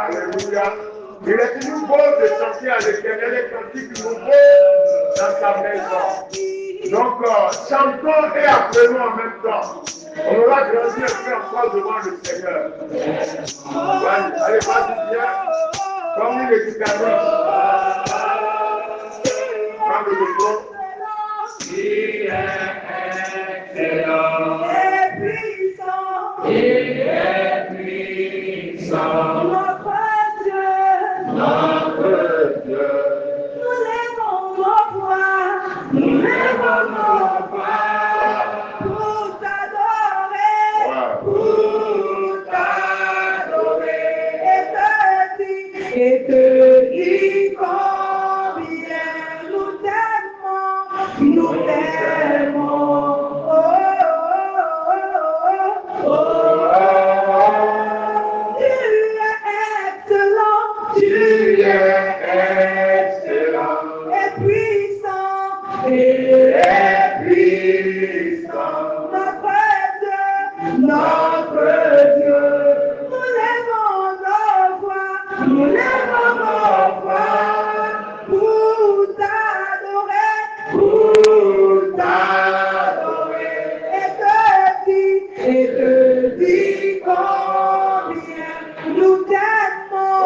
Alléluia. Il est toujours beau de chanter à l'Éternel les cantiques nouveaux dans sa maison. Donc, chantons et appelons en même temps. On aura grandi un peu encore devant le Seigneur. Allez, vas-y, viens. Comme il est guitariste. Prends le micro. Il est excellent. Il est puissant. Notre Dieu. Nous lèvons nos voix. Nous lèvons nos voix. Pour t'adorer. Pour t'adorer. Et te dire combien nous t'aimons. Nous t'aimons. Tu es excellent et puissant, notre Dieu, nous lèvons nos voix, pour t'adorer, et te dire combien nous t'aimons,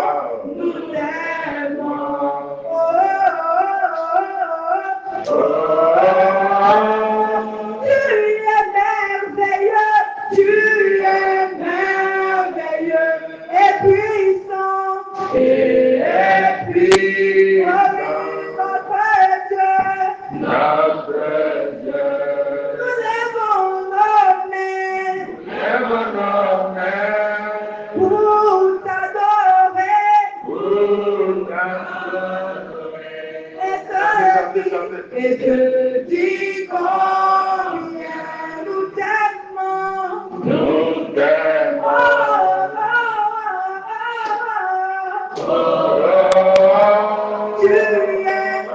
Tu es merveilleux et puissant, notre Dieu. Nous lèvons nos mains pour t'adorer, et te dire combien nous t'aimons. Tu es éternel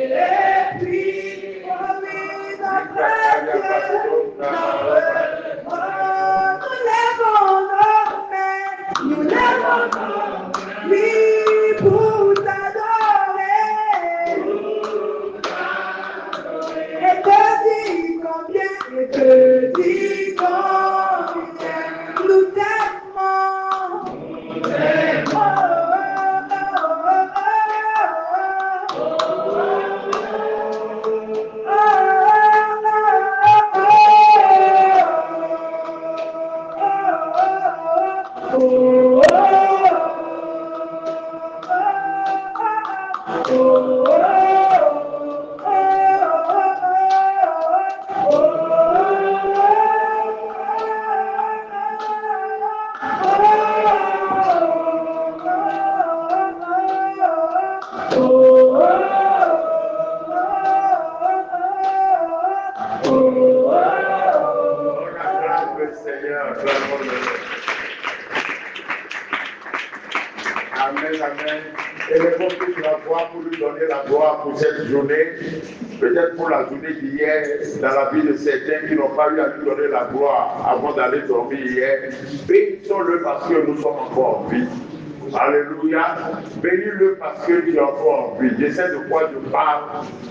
et puissant, nous lèvons nos mains pour t'adorer, et te dire combien nous t'aimons. Amen. Élevons toute la voix pour lui donner la gloire pour cette journée. Peut-être pour la journée d'hier, dans la vie de certains qui n'ont pas eu à lui donner la gloire avant d'aller dormir hier. Bénissons-le parce que nous sommes encore en vie. Alléluia. Bénis-le parce que tu es encore en vie. Je sais de quoi je parle.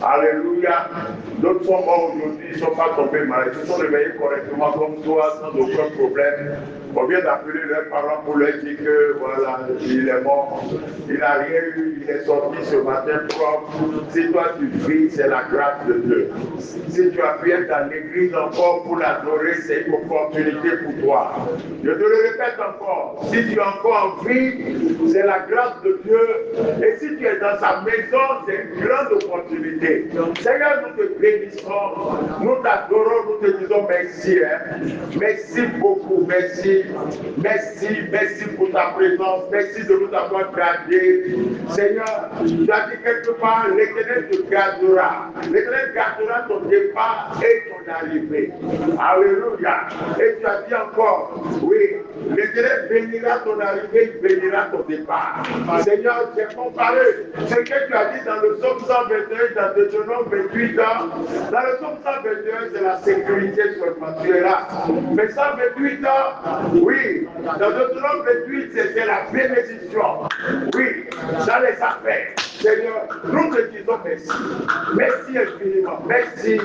Alléluia. D'autres sont morts aujourd'hui, ils ne sont pas tombés malades. Ils se sont réveillés correctement comme toi, sans aucun problème. On vient d'appeler leurs parents pour leur dire que voilà, il est mort. Il n'a rien eu, il est sorti ce matin propre. Si toi tu vis, c'est la grâce de Dieu. Si tu as pu être dans l'église encore pour l'adorer, c'est une opportunité pour toi. Je te le répète encore, si tu es encore en vie, c'est la grâce de Dieu. Et si tu es dans sa maison, c'est une grande opportunité. Seigneur, nous te bénissons, nous t'adorons, nous te disons merci. Merci beaucoup, merci. Merci pour ta présence. Merci de nous avoir gardés. Seigneur, tu as dit quelque part, l'Éternel te gardera. L'Éternel gardera ton départ et ton arrivée. Alléluia. Et tu as dit encore, oui, L'Éternel bénira ton arrivée, il bénira ton départ. Seigneur, j'ai comparé ce que tu as dit dans le psaume 121, dans Deutéronome 28 ans. Dans le psaume 121, c'est la sécurité seulement, tu es là. Mais 128 ans, oui, dans Deutéronome 28, c'est la bénédiction. Oui, dans les affaires. Seigneur, nous te disons merci. Merci infiniment. Merci,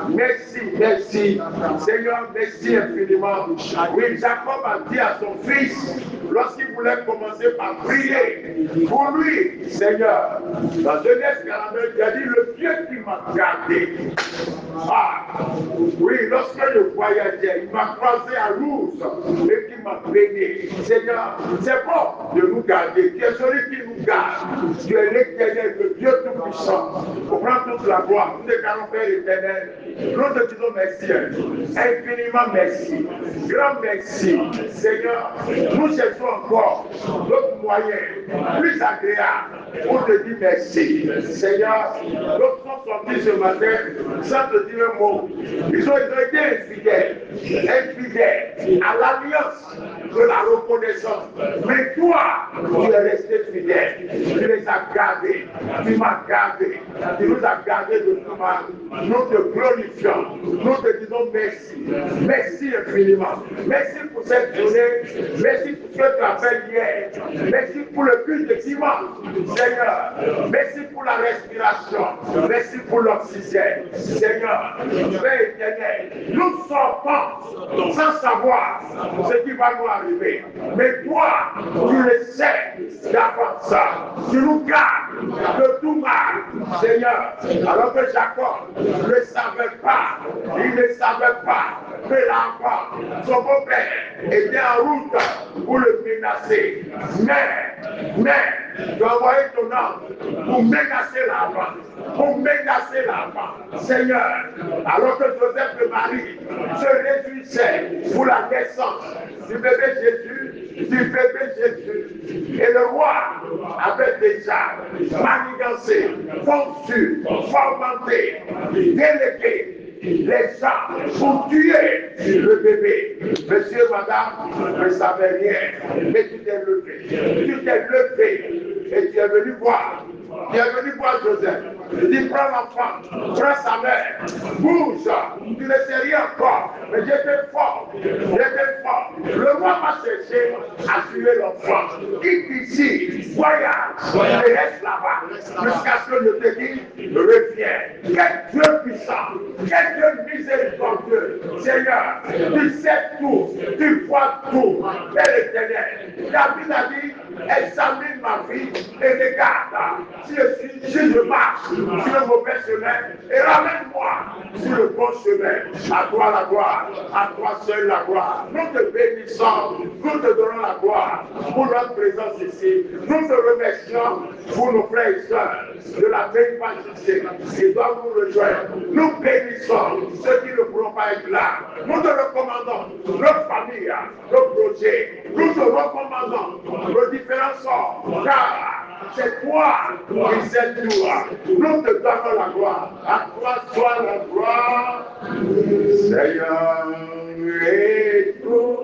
merci, merci. Seigneur, merci infiniment. Oui, Jacob a dit à son fils, lorsqu'il voulait commencer par prier pour lui, Seigneur, dans Genèse 49, il a dit, le Dieu qui m'a gardé. Ah, oui, lorsque je voyageais, il m'a croisé à l'ours et qui m'a béni. Seigneur, c'est bon de nous garder. Tu es celui qui nous garde. Tu es l'Éternel, le Dieu Tout-Puissant. On prend toute la gloire. Nous déclarons Père éternel. Nous te disons merci. Infiniment merci. Grand merci. Seigneur, nous cherchons encore d'autres moyens plus agréables pour te dire merci. Seigneur, d'autres sont sortis ce matin sans te dire un mot. Ils ont été infidèles à l'alliance de la reconnaissance. Mais toi, tu es resté fidèle. Tu les as gardés. Tu m'as gardé. Tu nous as gardés de tout mal. Nous te glorifions. Nous te disons merci. Merci infiniment. Merci pour cette journée. Merci pour ce que tu as fait hier. Merci pour le culte de dimanche. Seigneur, merci pour la respiration. Merci pour l'oxygène. Seigneur, Père éternel, nous sortons sans savoir ce qui va nous arriver. Mais toi, tu le sais d'avance. Tu nous gardes de tout mal. Seigneur, alors que Jacob ne savait pas, il ne savait pas que l'enfant, son beau-père, était en route pour le menacer. Mais, tu as envoyé ton homme pour menacer l'enfant. Seigneur, alors que Joseph et Marie se réjouissaient pour la naissance du bébé Jésus, et le roi avait déjà manigancé, conçu, formanté, délégué les gens pour tuer le bébé. Monsieur, madame, ne savait rien, mais tu t'es levé et tu es venu voir. Tu es venu voir Joseph. Il dit, prends l'enfant, prends sa mère, bouge, tu ne sais rien encore, mais j'étais fort. Le roi m'a cherché à tuer l'enfant. Quitte ici, voyage, et reste là-bas, jusqu'à ce que je te dise, reviens. Quel Dieu puissant, quel Dieu miséricordieux, Seigneur, tu sais tout, tu vois tout, Père éternel. David a dit, examine ma vie et regarde si je marche sur le mauvais chemin et ramène-moi sur le bon chemin. À toi la gloire, à toi seul la gloire. Nous te bénissons, nous te donnons la gloire pour notre présence ici. Nous te remercions pour nos frères et sœurs de la même partie qui doivent nous rejoindre. Nous bénissons ceux qui ne pourront pas être là. Nous te recommandons notre famille, nos projets. Nous te recommandons nos différents sorts, car c'est toi qui sais tout. Nous te donnons la gloire. À toi soit la gloire. Seigneur, et tout.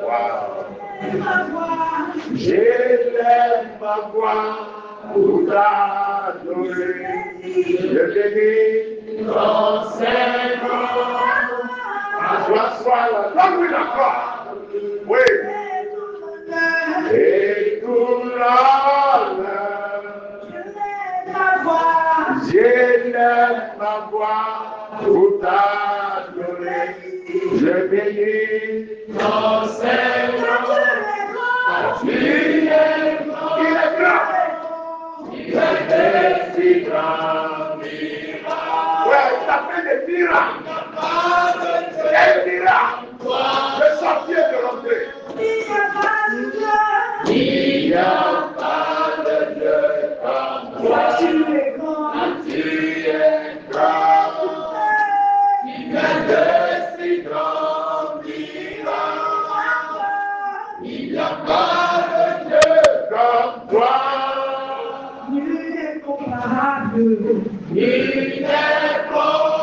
Wow. J'élève ma voix pour t'adorer. Je bénis ton Seigneur. À toi soit la gloire. Donne-lui la gloire. Oui. Et tout l'honneur, j'élève ma voix pour t'adorer. Je bénis ton Seigneur. Il est grand. Il est si grand. Ouais, ça fait des miracles. Des miracles. De sortir de l'entrée. Il n'y a pas de Dieu comme toi. Tu es grand. Tu es grand. Il y a de si grands miracles. Il n'y a pas de Dieu comme toi. Il est comparable. Il est comparable.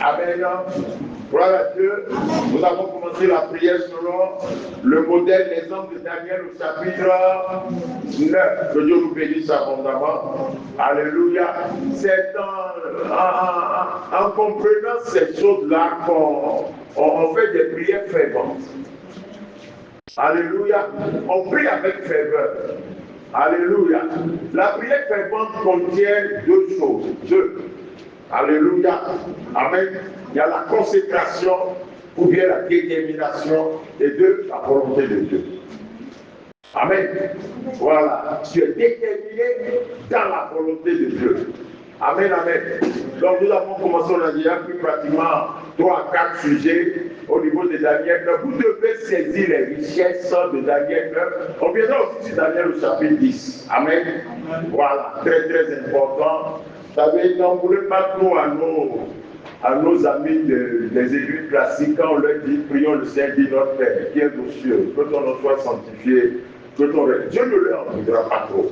Amen. Gloire à Dieu. Nous avons commencé la prière selon le modèle, l'exemple de Daniel au chapitre 9. Que Dieu nous bénisse abondamment. Alléluia. C'est en comprenant ces choses-là qu'on fait des prières ferventes. Alléluia. On prie avec ferveur. Alléluia. La prière fervente contient deux choses. Alléluia. Amen. Il y a la consécration ou bien la détermination et la volonté de Dieu. Amen. Voilà. Tu es déterminé dans la volonté de Dieu. Amen, amen. Donc nous avons commencé, on a déjà pris pratiquement 3 à 4 sujets au niveau de Daniel 9. Vous devez saisir les richesses de Daniel 9. On viendra aussi sur Daniel au chapitre 10. Amen. Voilà, très très important. Vous savez, n'envoulez pas trop à nos amis des églises classiques quand on leur dit prions le Seigneur, dit notre Père qui est aux cieux, que ton nom soit sanctifié, que ton règne. Dieu ne leur en voudra pas trop.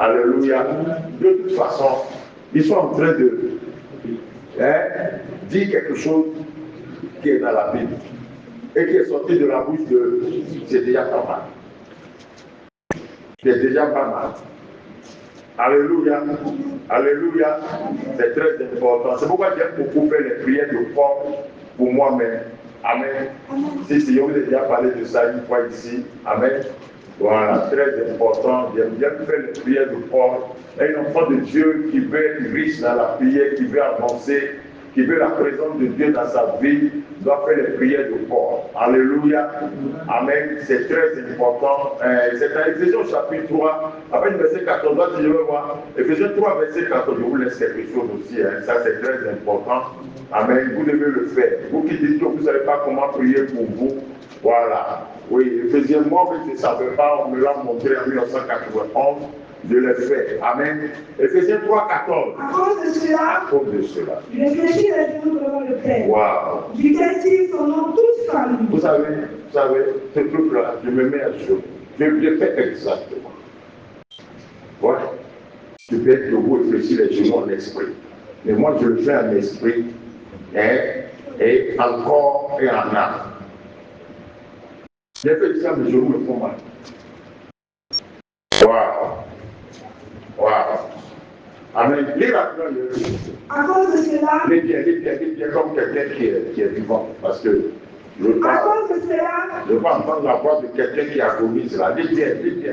Alléluia. De toute façon, ils sont en train de dire quelque chose qui est dans la Bible et qui est sorti de la bouche de... C'est déjà pas mal. C'est déjà pas mal. Alléluia. Alléluia. C'est très important. C'est pourquoi j'aime beaucoup faire les prières de corps pour moi-même. Amen. Si je vous ai déjà parlé de ça une fois ici. Amen. Voilà, très important. J'aime bien faire les prières de corps. Un enfant de Dieu qui veut être riche dans la prière, qui veut avancer, qui veut la présence de Dieu dans sa vie, doit faire les prières de corps. Alléluia. Amen. C'est très important. C'est dans Éphésiens chapitre 3, après le verset 14, là, si je veux voir. Éphésiens 3, verset 14, je vous laisse quelque chose aussi. Ça, c'est très important. Amen. Vous devez le faire. Vous qui dites que vous ne savez pas comment prier pour vous, voilà. Oui, Éphésiens, moi, je ne savais pas, on me l'a montré en 1991. Je l'ai fait. Amen. Éphésiens 3, 14. À cause de cela. Réfléchis les genoux devant le Père. Wow. Duquel son nom tous famille. Vous savez, ce truc-là, je me mets à jour. Je le fais exactement. Ouais. Je fais que vous réfléchissez les genoux en esprit. Mais moi, je le fais en esprit. Et en corps et en âme. J'ai fait ça, mes genoux me font mal. Wow. Wow. Amen. Lis rapidement le livre. À cause de cela. Lis bien comme quelqu'un qui est vivant. Parce que je veux pas entendre la voix de quelqu'un qui agonise là. Lis bien.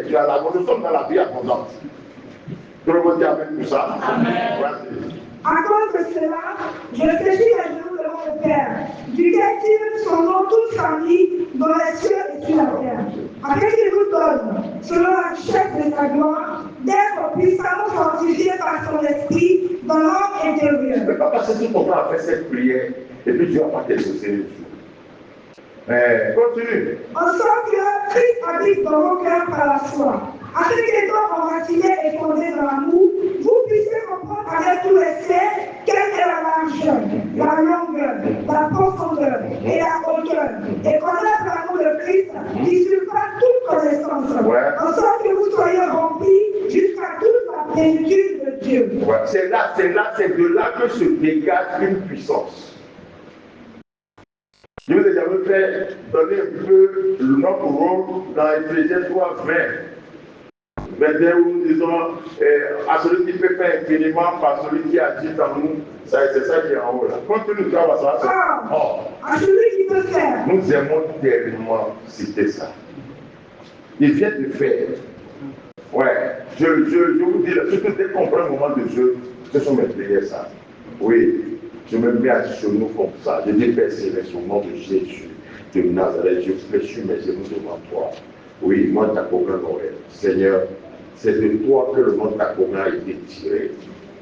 Tu as la voix. Nous sommes dans la vie abondante. Tout le monde dit amen pour ça. Amen. À cause de cela, je réfléchis les genoux devant le Père, duquel tire son nom toute famille dans les cieux et sur la terre. Afin qu'il vous donne, selon la richesse de sa gloire, d'être puissamment fortifié par son esprit dans l'homme intérieur. Mais pas parce que tout le monde a fait cette prière et puis Dieu n'a pas t'exaucé les jours. Continue. En sorte que Christ habite dans vos cœurs par la foi. Afin qu'étant enracinés et fondés dans l'amour, vous puissiez comprendre avec tous les faits quelle est la largeur, la longueur, la profondeur et la hauteur, et connaître l'amour de Christ qui surpasse toute connaissance, en sorte que vous soyez remplis jusqu'à toute la plénitude de Dieu. Ouais. C'est de là que se dégage une puissance. Je vous ai jamais fait donner un peu notre rôle dans Éphésiens 3, 20. Maintenant, nous disons à celui qui peut faire infiniment par celui qui agit en nous, c'est ça qui est en haut là. Continue, tu vas voir ça. À celui qui peut faire. Nous aimons tellement citer ça. Il vient de faire. Ouais, je vous dis, surtout dès qu'on prend un moment de jeu, ce sont mes prières ça. Oui, je me mets à genoux comme ça. Je dis, Père Céleste, au nom de Jésus de Nazareth, je fléchis mes genoux devant toi. Oui, moi, ta programme, Seigneur, c'est de toi que le nom de ta programme a été tiré.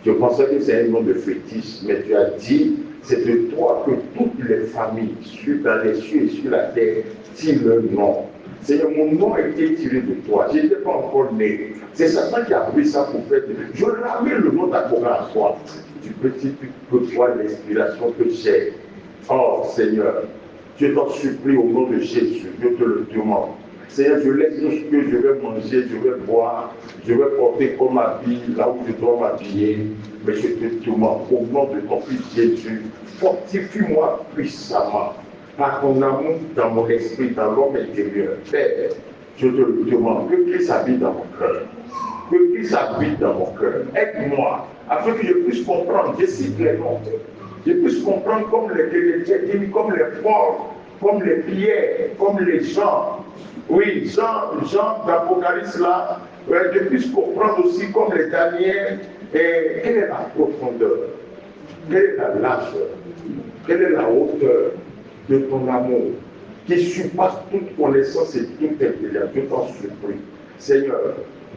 Je pensais que c'est un nom de fétiche, mais tu as dit, c'est de toi que toutes les familles, dans les cieux et sur la terre, tirent leur nom. Seigneur, mon nom a été tiré de toi. Je n'étais pas encore né. C'est Satan qui a pris ça pour faire. Je ramène le nom de ta programme à toi. Tu peux voir l'inspiration que j'ai. Oh Seigneur, je t'en supplie au nom de Jésus, je te le demande. Seigneur, je laisse tout ce que je vais manger, je vais boire, je vais porter comme habit, là où je dois m'habiller. Mais je te demande, au nom de ton Fils Jésus, fortifie-moi puissamment par ton amour dans mon esprit, dans l'homme intérieur. Père, je te le demande, que Christ habite dans mon cœur. Que Christ habite dans mon cœur. Aide-moi, afin que je puisse comprendre, je cite les noms, je puisse comprendre comme les chrétiens, comme les Paul, comme les Pierre, comme les Jean. Oui, Jean d'Apocalypse là, je puisse comprendre aussi comme les Daniel, et quelle est la profondeur, quelle est la largeur, quelle est la hauteur de ton amour qui surpasse toute connaissance et toute intelligence. Je t'en supplie. Seigneur,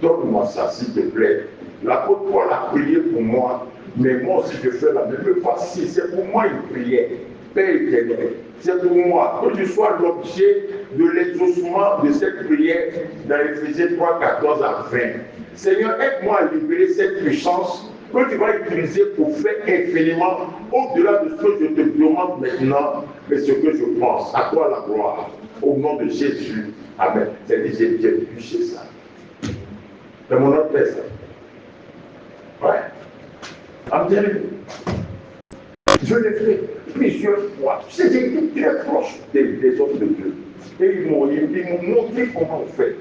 donne-moi ça, s'il te plaît. L'apôtre Paul a prié pour moi, mais moi aussi je fais la même. Voici, c'est pour moi une prière. Père éternel, c'est pour moi que tu sois l'objet de l'exaucement de cette prière dans Éphésiens 3, 14 à 20. Seigneur, aide-moi à libérer cette puissance que tu vas utiliser pour faire infiniment au-delà de ce que je te demande maintenant, mais ce que je pense. À toi la gloire. Au nom de Jésus. Amen. C'est dit, j'ai touché ça. C'est mon autre test. Ouais. I'm telling you. Je l'ai fait plusieurs fois. J'ai été très proche des hommes de Dieu. Et ils m'ont montré comment on fait.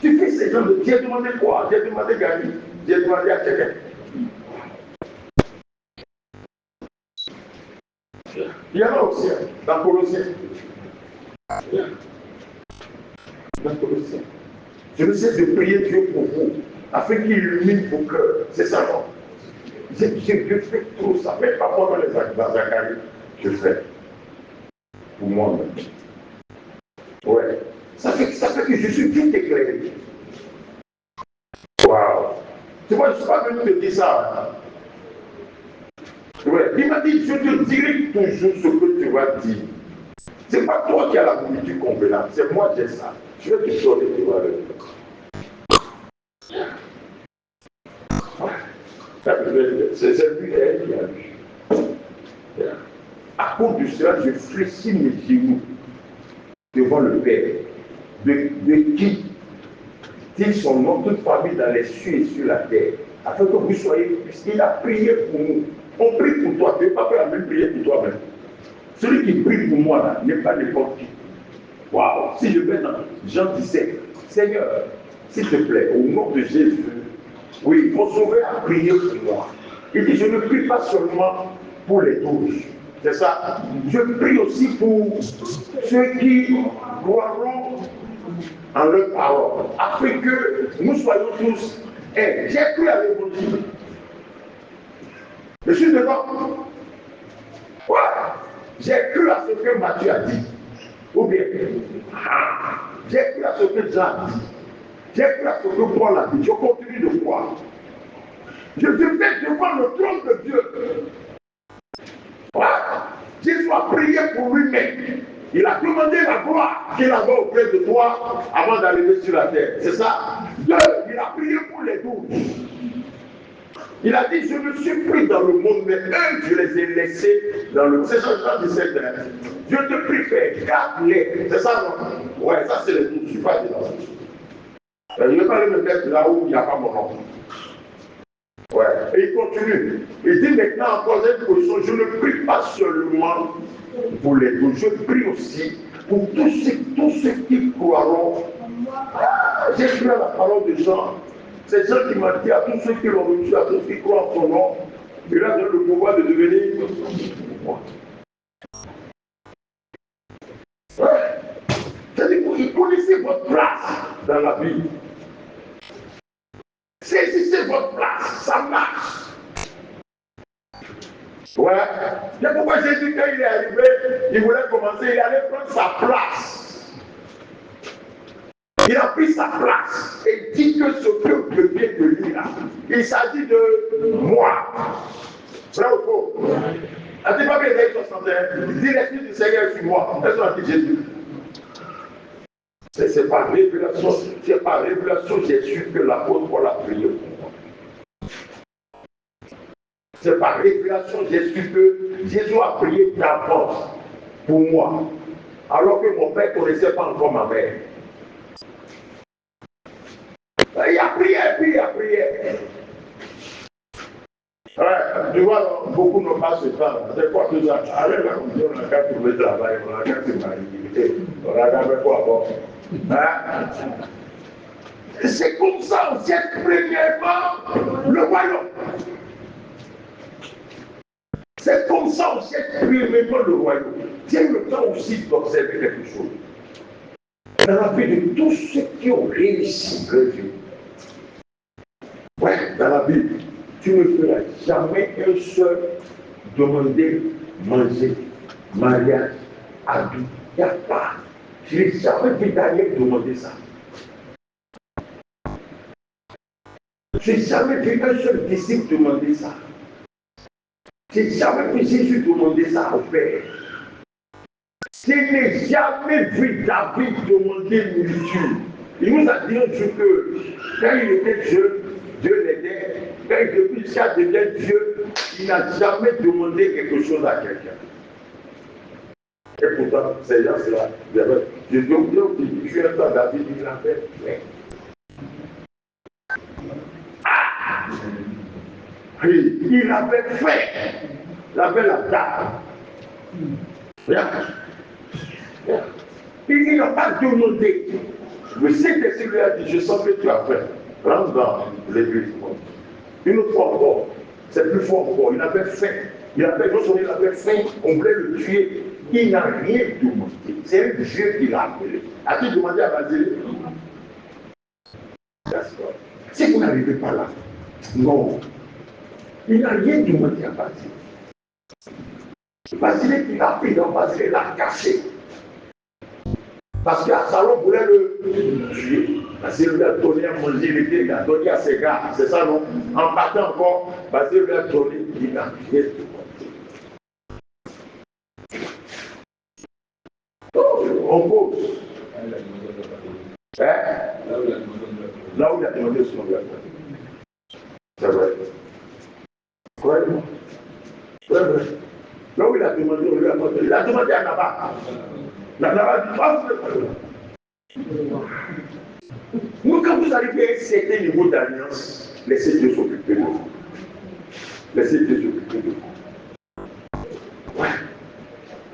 Tu fais ces gens de... J'ai demandé quoi? J'ai demandé Gary. J'ai demandé à quelqu'un. Il y en a aussi dans Colossiens. Dans Colossiens. Je ne cesse de prier Dieu pour vous, afin qu'il illumine vos cœurs. C'est ça, non? Je fais trop ça. Même pas pendant les actes dans Zacharie, je fais. Pour moi-même. Ouais. Ça fait que je suis bien éclairé. Waouh. Tu vois, je ne suis pas venu te dire ça. Ouais. Il m'a dit, je te dirai toujours ce que tu vas dire. Ce n'est pas toi qui as la nourriture convenable, c'est moi qui ai ça. Je vais te donner, tu vas le c'est lui et elle qui a vu. À cause de cela, je fléchis mes genoux devant le Père, de qui dit son nom, toute famille dans les cieux et sur la terre, afin que vous soyez. Il a prié pour nous. On prie pour toi, tu n'es pas fait la même prière pour toi-même. Celui qui prie pour moi là n'est pas n'importe qui. Waouh! Si je vais dans Jean 17, Seigneur, s'il te plaît, au nom de Jésus, oui, mon sauveur a prié pour moi. Il dit, je ne prie pas seulement pour les 12. C'est ça. Je prie aussi pour ceux qui croiront en leur parole, afin que nous soyons tous. Et j'ai cru à l'évangile. Je suis devant. Voilà. J'ai cru à ce que Matthieu a dit. Ou bien, j'ai cru à ce que Jean a dit. J'ai cru à ce que Paul a dit. Je continue de croire. Je vais devant le trône de Dieu. Voilà. Jésus a prié pour lui-même. Il a demandé la gloire qu'il avait auprès de toi avant d'arriver sur la terre. C'est ça. Deux, il a prié pour les 12. Il a dit, je me suis pris dans le monde, mais eux, je les ai laissés dans le monde. C'est Jean 17. Je te prie, Père, garde-les. C'est ça, non? Ouais, ça c'est les 12. Je ne suis pas dedans. Je ne vais pas me mettre là où il n'y a pas mon nom. Ouais. Et il continue. Il dit maintenant en troisième position, je ne prie pas seulement pour les 12, je prie aussi pour tous ceux qui croiront. J'ai cru à la parole de Jean. C'est Jean qui m'a dit à tous ceux qui l'ont reçu, à tous ceux qui croient en son nom, il a donné le pouvoir de devenir. Ouais. C'est-à-dire que vous connaissez votre place dans la vie. Saisissez votre place, ça marche. Ouais. C'est pourquoi Jésus, quand il est arrivé, il voulait commencer, il allait prendre sa place. Il a pris sa place et dit que ce que devient de lui là, il s'agit de moi. Vrai ou faux? A dit pas que les 61, il dit l'esprit du Seigneur sur moi. Est-ce qu'on a dit Jésus? C'est par révélation, j'ai su que l'apôtre Paul a prié pour moi. C'est par révélation, j'ai su que Jésus a prié d'avance pour moi. Alors que mon père ne connaissait pas encore ma mère. Tu vois, beaucoup n'ont pas ce temps. C'est quoi tout ça? Avec la commission, on a qu'à trouver le travail, on a qu'à se marier. On a qu'à faire quoi bon? Hein? C'est comme ça, on sait premièrement le royaume. C'est comme ça, on sait premièrement le royaume. Tiens le temps aussi d'observer quelque chose. Dans la vie de tous ceux qui ont réussi leur vie. Ouais, dans la Bible, tu ne feras jamais un seul demander manger, mariage, habit. Il n'y a pas. Je n'ai jamais vu Daniel demander ça. Je n'ai jamais vu un seul disciple demander ça. Je n'ai jamais vu Jésus demander ça au Père. Je n'ai jamais vu David demander nourriture. Il nous a dit un jour que quand il était jeune, Dieu l'aidait. Quand il depuis jusqu'à devenir Dieu, il n'a jamais demandé quelque chose à quelqu'un. Et pourtant, ces gens-là, je suis un temps David, il l'avait fait. Ah! Oui, il avait fait. Il avait la table. Regarde. Il n'a pas demandé. Le Saint-Esprit lui a dit, je sens que tu as fait. Rentre dans l'église. Une autre fois encore, c'est plus fort encore. Il avait faim. Il avait faim, on voulait le tuer. Il n'a rien demandé. C'est un Dieu qui l'a appelé. As-tu demandé à Basile? Si vous n'arrivez pas là, non. Il n'a rien demandé à Basile. Basile, il a pris dans Basile, il l'a caché. Parce qu'Absalom voulait le tuer. Basile lui a donné à manger, il a donné à ses gars. C'est ça, non? En partant encore, Basile lui a donné, il a rien demandé. On pose. Hein? Là où il a demandé son gars. C'est vrai. Croyez-moi. C'est vrai. Là où il a demandé, on lui a demandé. Il a demandé à Nabal. Nabal dit, pas vous. Nous, quand vous arrivez à un certain niveau d'alliance, laissez Dieu s'occuper de vous. Laissez Dieu s'occuper de vous. Ouais.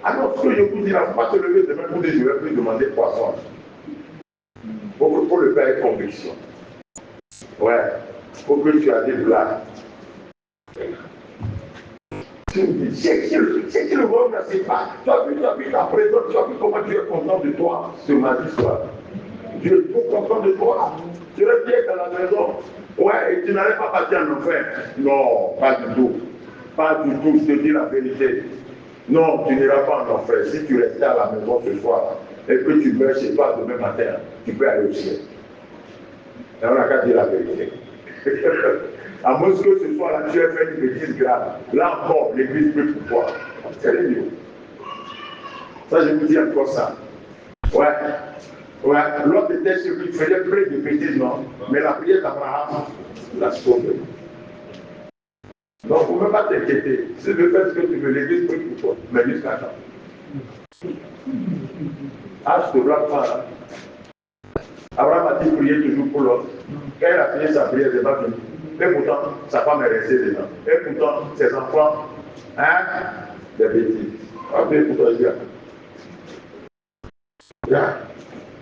Alors, ce que je vous dis là, il ne faut pas se lever demain pour dire, je vais plus demander poisson. Pour le faire avec conviction. Ouais. Faut que tu aies des blagues. C'est que le monde ne sait pas. Tu as vu ta présence, tu as vu comment tu es content de toi ce mardi soir. Dieu est trop content de toi. Tu restes bien dans la maison. Ouais, et tu n'allais pas partir en enfer. Non, pas du tout. Pas du tout, je te dis la vérité. Non, tu n'iras pas en enfer. Si tu restais à la maison ce soir et que tu meurs chez toi demain matin, tu peux aller au ciel. Et on n'a qu'à dire la vérité. À moins que ce soit là, tu aies fait une bêtise grave. Là encore, l'église peut pour toi. C'est le mieux. Ça, je vous dis encore ça. Ouais. Ouais. L'autre était celui qui faisait plein de bêtises, non? Mais la prière d'Abraham l'a sauvé. Donc, il ne faut même pas t'inquiéter. Si tu veux faire ce que tu veux, l'église prie pour toi. Mais jusqu'à quand? Ah, je te bloque pas. Hein? Abraham a dit prier toujours pour l'autre. Quand il a fini sa prière, c'est pas fini. Et pourtant, sa femme est restée dedans. Et pourtant, ses enfants, hein, des bêtises. Ok, pour toi, dire. Là,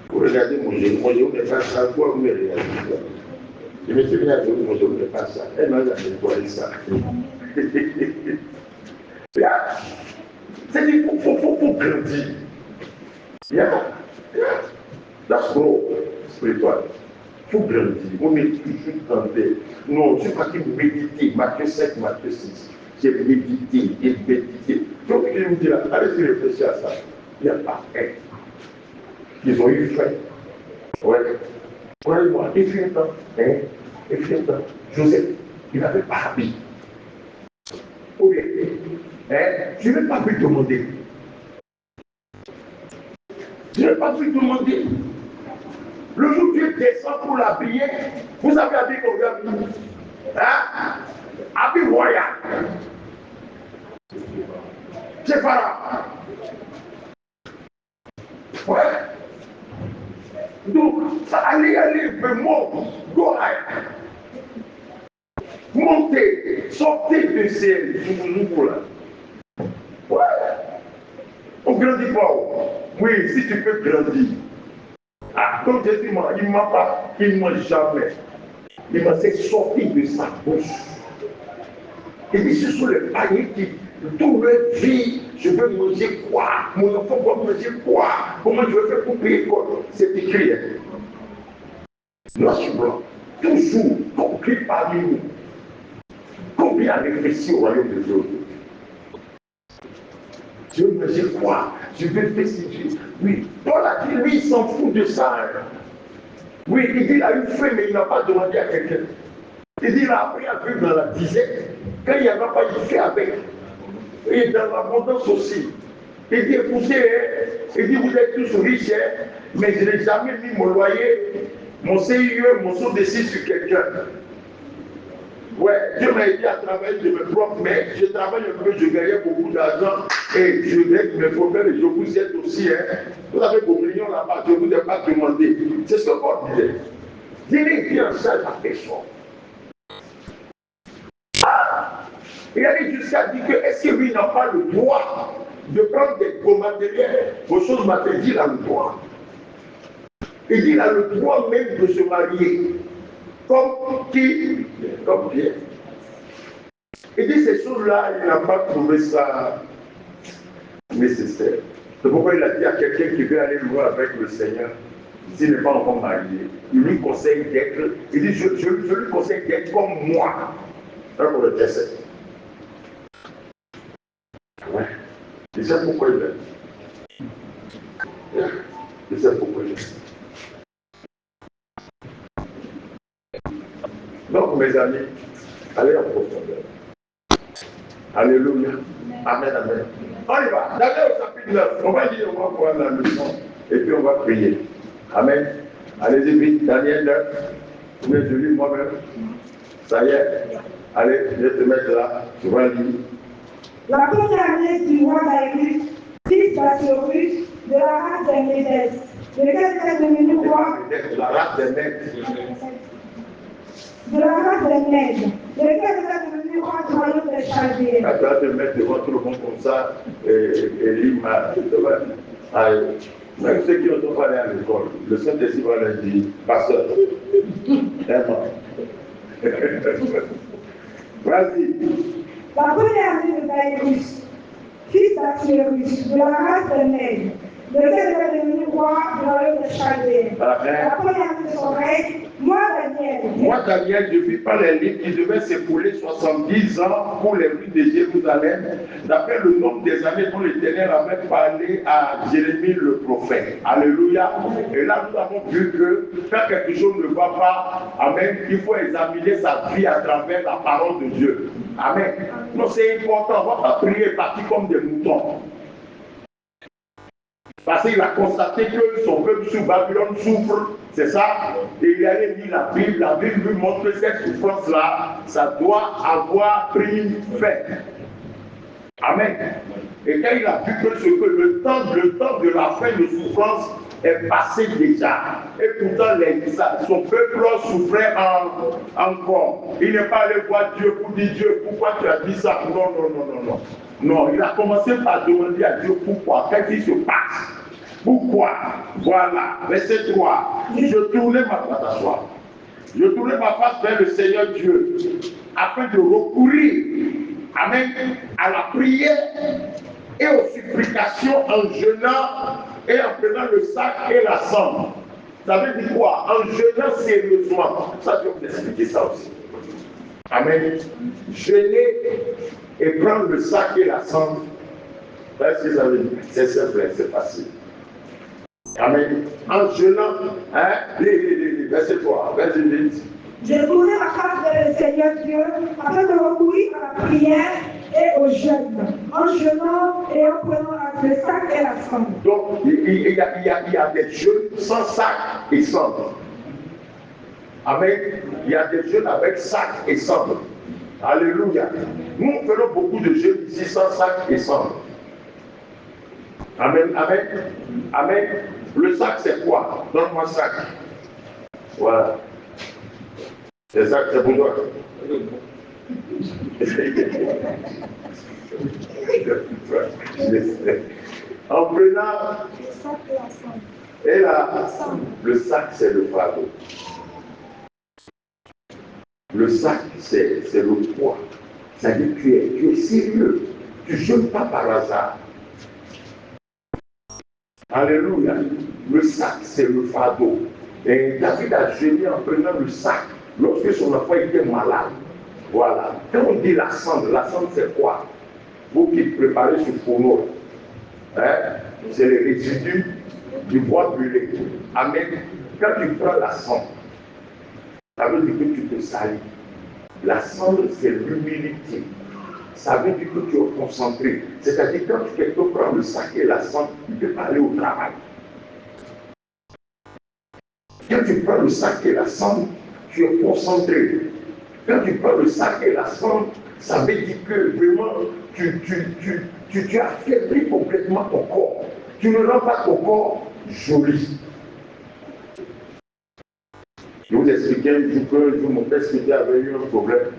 vous regardez mon genou n'est pas ça. Quoi, vous me regardez? Je me suis dit, mon genou n'est pas ça. Elle m'a dit, quoi, ça. Là, c'est-à-dire qu'il faut grandir. Yeah. That's growth spiritual. Il faut grandir. On est toujours tenté. Non, je ne sais pas qui méditer. Matthieu 7, Matthieu 6. J'ai médité et médité. Donc, je vous dis là, allez-y réfléchir à ça. Il n'y a pas un. Ils ont eu faim. Ouais. Croyez-moi, il fut un temps. Il fut un temps. Joseph, il n'avait pas habillé. Ou bien, je n'ai pas pu demander. Je n'ai pas pu demander. Le jour où Dieu descend pour l'habiller, vous avez habillé combien? Hein? Habit royal. C'est pas là. Ouais. Donc, ça allait, mais moi, go ahead. Montez, sortez de ces là. Ouais. On ne grandit pas. Oui, si tu peux grandir. Ah, comme Jésus m'a, il ne m'a pas, il ne m'a jamais. Il m'a fait sortir de sa bouche. Et puis ce sont les païens qui, toute leur vie, je veux manger quoi? Mon enfant va manger quoi? Comment je vais faire pour payer quoi? C'est écrit. Noir sur blanc. Toujours compris parmi nous. Combien a réfléchi au royaume de Dieu? Je veux manger quoi? Je veux faire ce Dieu. Oui, Paul a dit, lui, il s'en fout de ça. Hein. Oui, il dit, il a eu faim, mais il n'a pas demandé à quelqu'un. Il dit, il a appris à vivre dans la disette. Quand il n'y avait pas, il fait avec. Et dans l'abondance aussi. Il dit, écoutez, hein, il dit, vous êtes tous riches, hein, mais je n'ai jamais mis mon loyer, mon CIE, mon saut de sur quelqu'un. Ouais, Dieu m'a aidé à travailler de mes propres mains. Je travaille un peu, je gagnais beaucoup d'argent et je règle mes problèmes et je vous aide aussi. Hein. Vous avez vos millions là-bas, je ne vous ai pas demandé. C'est ce que Paul disait. Tenez bien ça à la personne. Il allait jusqu'à dire que est-ce que lui n'a pas le droit de prendre des gros matériels, vos choses matérielles? Il a le droit. Il dit qu'il a le droit même de se marier. Comme qui? Comme Pierre. Il dit ces choses-là, il n'a pas trouvé ça nécessaire. C'est pourquoi il a dit à quelqu'un qui veut aller loin avec le Seigneur, s'il n'est pas encore marié, il lui conseille d'être, il dit je lui conseille d'être comme moi. Un pour le verset. Ouais. Il sait pourquoi il est. Il sait pourquoi il est. Donc, mes amis, allez en profondeur. Alléluia. Amen, amen. On y va. D'ailleurs, au chapitre 9, on va lire, on va voir la leçon et puis on va prier. Amen. Allez-y vite, Daniel 9. Vous voulez que je lis moi-même? Ça y est. Allez, je vais te mettre là. Tu vas lire. La première année du roi Darius, fils d'Assuérus, de la race des Médès, lequel était devenu roi. La race des Mèdes. De la race des Mèdes, lequel était devenu roi du royaume des Chaldéens. Tu vas te mettre devant tout le monde comme ça et lire ma. Même ceux qui ne sont pas allés à l'école, le Saint-Esprit va leur dire, pasteur, vas-y. La première année de Darius, fils d'Assuérus, de la race des Mèdes, lequel était devenu roi du royaume des Chaldéens. La première année de son règne, moi Daniel, je vis par les livres qui devaient s'écouler 70 ans pour les rues de Jérusalem, d'après le nombre des années dont l'Éternel avait parlé à Jérémie le prophète. Alléluia. Et là, nous avons vu que quand quelque chose ne va pas, amen, il faut examiner sa vie à travers la parole de Dieu. Amen. Donc c'est important, on ne va pas prier et partir comme des moutons. Parce qu'il a constaté que son peuple sous Babylone souffre, c'est ça. Et il allait lire la Bible lui montre que cette souffrance-là, ça doit avoir pris fin. Amen. Et quand il a vu que le temps de la fin de souffrance est passé déjà. Et pourtant, son peuple souffrait encore. Il n'est pas allé voir Dieu pour dire Dieu, pourquoi tu as dit ça? Non. Non, il a commencé par demander à Dieu pourquoi, qu'est-ce qui se passe? Pourquoi? Voilà, verset 3. Je tournais ma face à toi. Je tournais ma face vers le Seigneur Dieu, afin de recourir, amen, à la prière et aux supplications en jeûnant et en prenant le sac et la cendre. Ça veut dire quoi? En jeûnant sérieusement. Ça, je vais vous expliquer ça aussi. Amen. Jeûner et prendre le sac et la cendre. Qu'est-ce que ça veut dire? C'est simple, c'est facile. Amen. En jeûnant, verset 3, verset 8. J'ai tourné ma face vers le Seigneur Dieu afin de recourir à la prière et au jeûne, en jeûnant et en prenant le sac et la cendre. Donc, il y a des jeûnes sans sac et cendre. Amen. Il y a des jeûnes avec sac et cendre. Alléluia. Nous faisons beaucoup de jeûnes ici sans sac et cendre. Amen, amen, amen. Le sac, c'est quoi? Donne-moi le sac. Voilà. C'est ça, c'est pour toi. En prenant, et là, le sac, c'est le fardeau. Le sac, c'est le poids. C'est-à-dire que tu es sérieux. Tu ne jeûnes pas par hasard. Alléluia. Le sac, c'est le fardeau. Et David a jeûné en prenant le sac lorsque son enfant était malade. Voilà. Quand on dit la cendre c'est quoi? Vous qui préparez ce fourneau, hein? C'est les résidus du bois brûlé. Amen. Quand tu prends la cendre, ça veut dire que tu te salis. La cendre, c'est l'humilité. Ça veut dire que tu es concentré. C'est-à-dire quand quelqu'un prend le sac et la cendre, il ne peut pas aller au travail. Quand tu prends le sac et la cendre, tu es concentré. Quand tu prends le sac et la cendre, ça veut dire que vraiment, tu affaiblis complètement ton corps. Tu ne rends pas ton corps joli. Je vous expliquais un jour que mon père avait eu un problème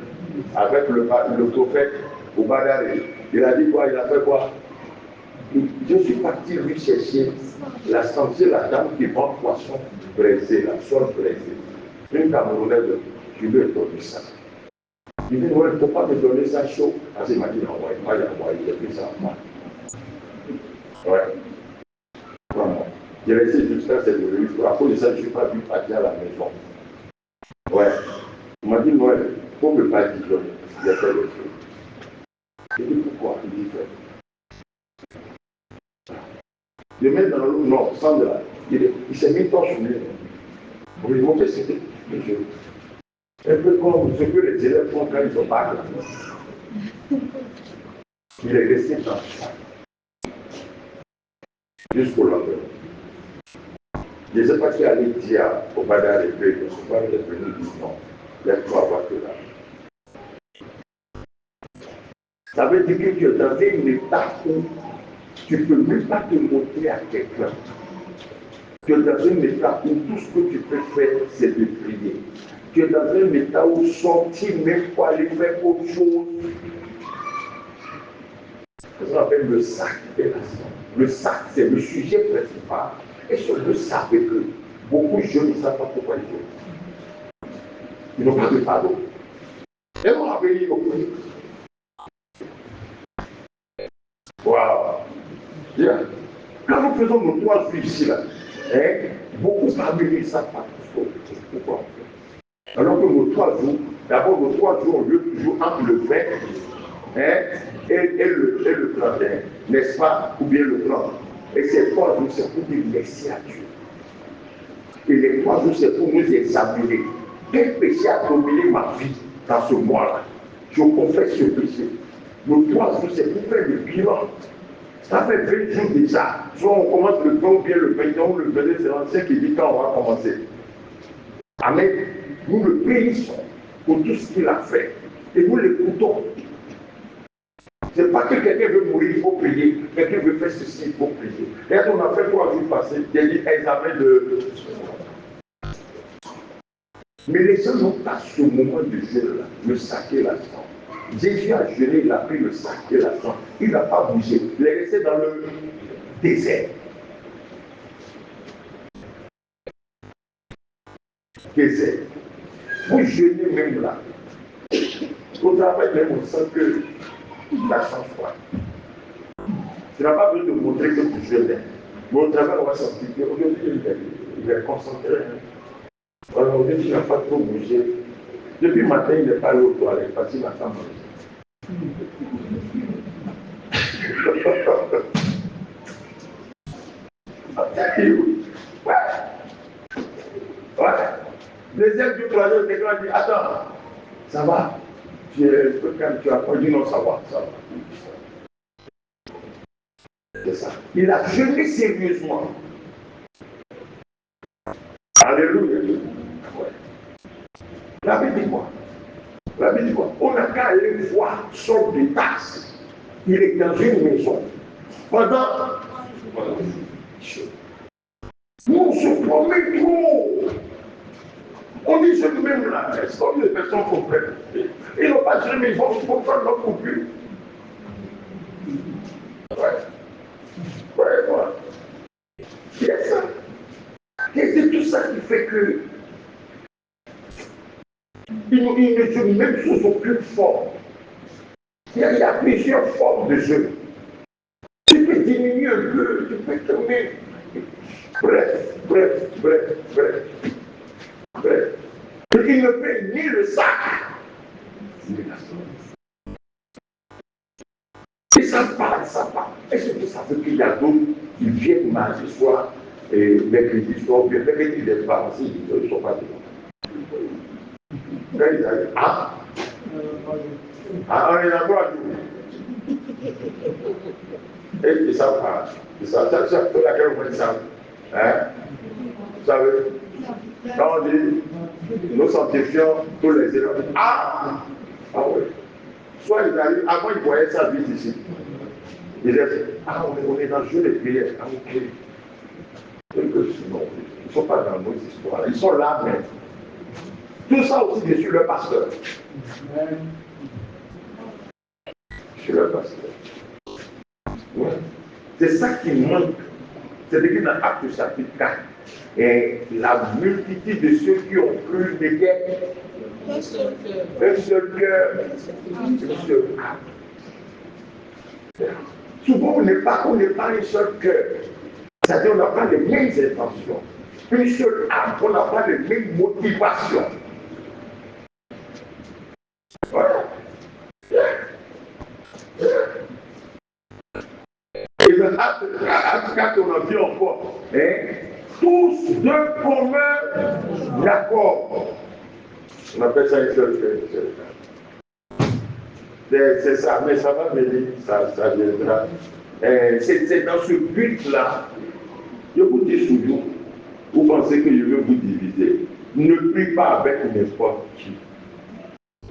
avec le prophète au Badaré. Il a dit quoi? Il a fait quoi? Je suis parti lui chercher la sentir la dame qui vend poisson braisé, la soie braisée. Une Camerounaise, je lui ai donné ça. Il dit, non, il ne faut pas me donner ça chaud. Parce qu'il m'a dit, non, il a pris ça à moi. Ouais. Vraiment. J'ai resté jusqu'à cette revue. À cause de ça, je ne suis pas pu partir à la maison. Ouais. Il m'a dit, Noël, il ne faut me pas dire, j'ai fait le feu. J'ai dit, pourquoi? Il dit, je mets dans l'eau, non, sans de là. Il s'est mis torse sur lui. Pour lui montrer ce que un peu comme ce que les élèves font quand ils sont pas là. Il est resté dans ça. Jusqu'au lendemain. Je ne sais pas qui allait dire au Badar et Bé, que son père est venu dire non. Laisse-moi avoir que là. Ça veut dire que tu es dans un état où tu ne peux même pas te montrer à quelqu'un. Tu es dans un état où tout ce que tu peux faire, c'est de prier. Tu es dans un état où sortir même pour aller faire autre chose. C'est ce qu'on appelle le sac de la sang. Le sac, c'est le sujet principal. Et sur le sac, que beaucoup de jeunes ne savent pas pourquoi ils jeûnent. Ils n'ont pas de pardon. Et on a béni au prix. Waouh! Bien. Quand nous faisons nos 3 jours ici, là, beaucoup parmi eux ne savent pas pourquoi. Alors que nos 3 jours, d'abord nos 3 jours, on lieu toujours entre le 20 et le 31, n'est-ce pas? Ou bien le 30. Et ces 3 jours, c'est pour dire merci à Dieu. Et les 3 jours, c'est pour nous examiner. Quel péché a dominé ma vie dans ce mois-là? Je confesse ce péché. Nos 3 jours, c'est pour faire le bilan. Ça fait 20 jours déjà. Soit on commence le 20 ou bien le 21 ou le 22, c'est l'ancien qui dit quand on va commencer. Amen. Nous le bénissons pour tout ce qu'il a fait. Et nous l'écoutons. Ce n'est pas que quelqu'un veut mourir, il faut prier. Quelqu'un veut faire ceci, il faut prier. Et on a fait 3 jours passés, j'ai dit examen de. Mais les gens n'ont pas ce moment de jeûne-là, le sac et la sang. Jésus a jeûné, il a pris le sac et la sang. Il n'a pas bougé. Il est resté dans le désert. Désert. Vous jeûnez même là. Au travail même, on sent que la change pas. Tu n'as pas besoin de montrer que tu jeûnes. Mais au travail, on va sentir qu'aujourd'hui, il est concentré. Alors, aujourd'hui, tu n'as pas trop bougé. Depuis le matin, il n'est pas allé aux toilettes parce qu'il n'a pas mangé. Ouais. Deuxième du troisième, quelqu'un dit, attends, ça va. Tu es un peu calme, tu as pas dit non, ça va. C'est ça. Il a jeûné sérieusement. Alléluia. Ouais. La Bible dit quoi? La Bible dit quoi? On n'a qu'à aller voir sorte de taxe. Il est dans une maison. Pendant. Nous on se promène trop. On dit je même là, est-ce que les personnes comprennent? Ils n'ont pas jeûné, mais ils vont comprendre non plus. Ouais, moi. Il y a ça. Et c'est tout ça qui fait que ils ne jeûnent même sous aucune forme. Il y a plusieurs formes de jeûne. Tu peux diminuer un peu, tu peux tourner. Bref. Il ne paie ni le sac, ni la somme. Et ça part. Et c'est pour ça qu'il y a d'autres qui viennent mardi soir et mercredi soir, bien mercredi des parents, ils ne sont pas dedans. Quand ils arrivent, on est d'accord. Et ils savent pas. Ils savent, chaque fois laquelle on dit ça. Vous savez, quand on dit, nous sanctifions tous les élèves. Oui. Soit ils arrivent, avant ils voyaient ça vite ici. Ils disaient, on est dans le jeu des prières. Ok. Non, ils ne sont pas dans nos histoires. Ils sont là, mais tout ça aussi, c'est sur le pasteur. Sur le pasteur. Ouais. C'est ça qui manque. C'est écrit dans Actes chapitre 4. Et la multitude de ceux qui ont cru n'étaient un seul cœur, un seul âme. Souvent, on n'est pas un seul cœur. C'est-à-dire, on n'a pas les mêmes intentions. Une seule âme, on n'a pas les mêmes motivations. Voilà. Et dans Actes 4, on a vu encore, tous de commun accord. On appelle ça une seule cœur. C'est ça, mais ça va venir, ça viendra. C'est dans ce but-là, je vous dis toujours, vous pensez que je veux vous diviser. Ne prie pas avec n'importe qui.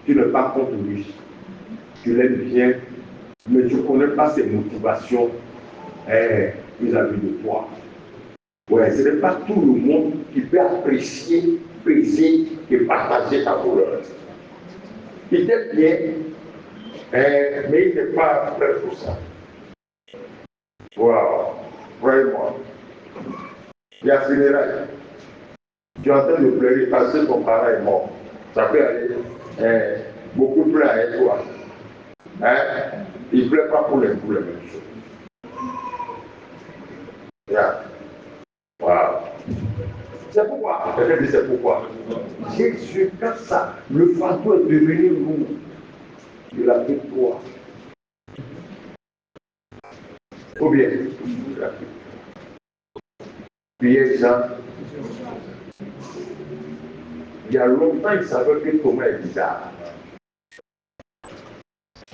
Tu n'es pas contre lui. Tu l'aimes bien, mais tu ne connais pas ses motivations vis-à-vis de toi. Ouais, ce n'est pas tout le monde qui peut apprécier, peser et partager ta douleur. Il t'aime bien, mais il n'est pas prêt pour ça. Wow, vraiment. Il y a funérailles. Tu es en train de pleurer parce que ton parent est mort. Ça peut aller beaucoup plus avec toi. Il ne pleure pas pour les mêmes choses. Yeah. Wow. C'est pourquoi, c'est pourquoi Jésus, quand ça, le fardeau est devenu lourd, il a fait toi. Ou bien, il a fait. Puis Jean, il y a longtemps, il savait que Thomas est bizarre.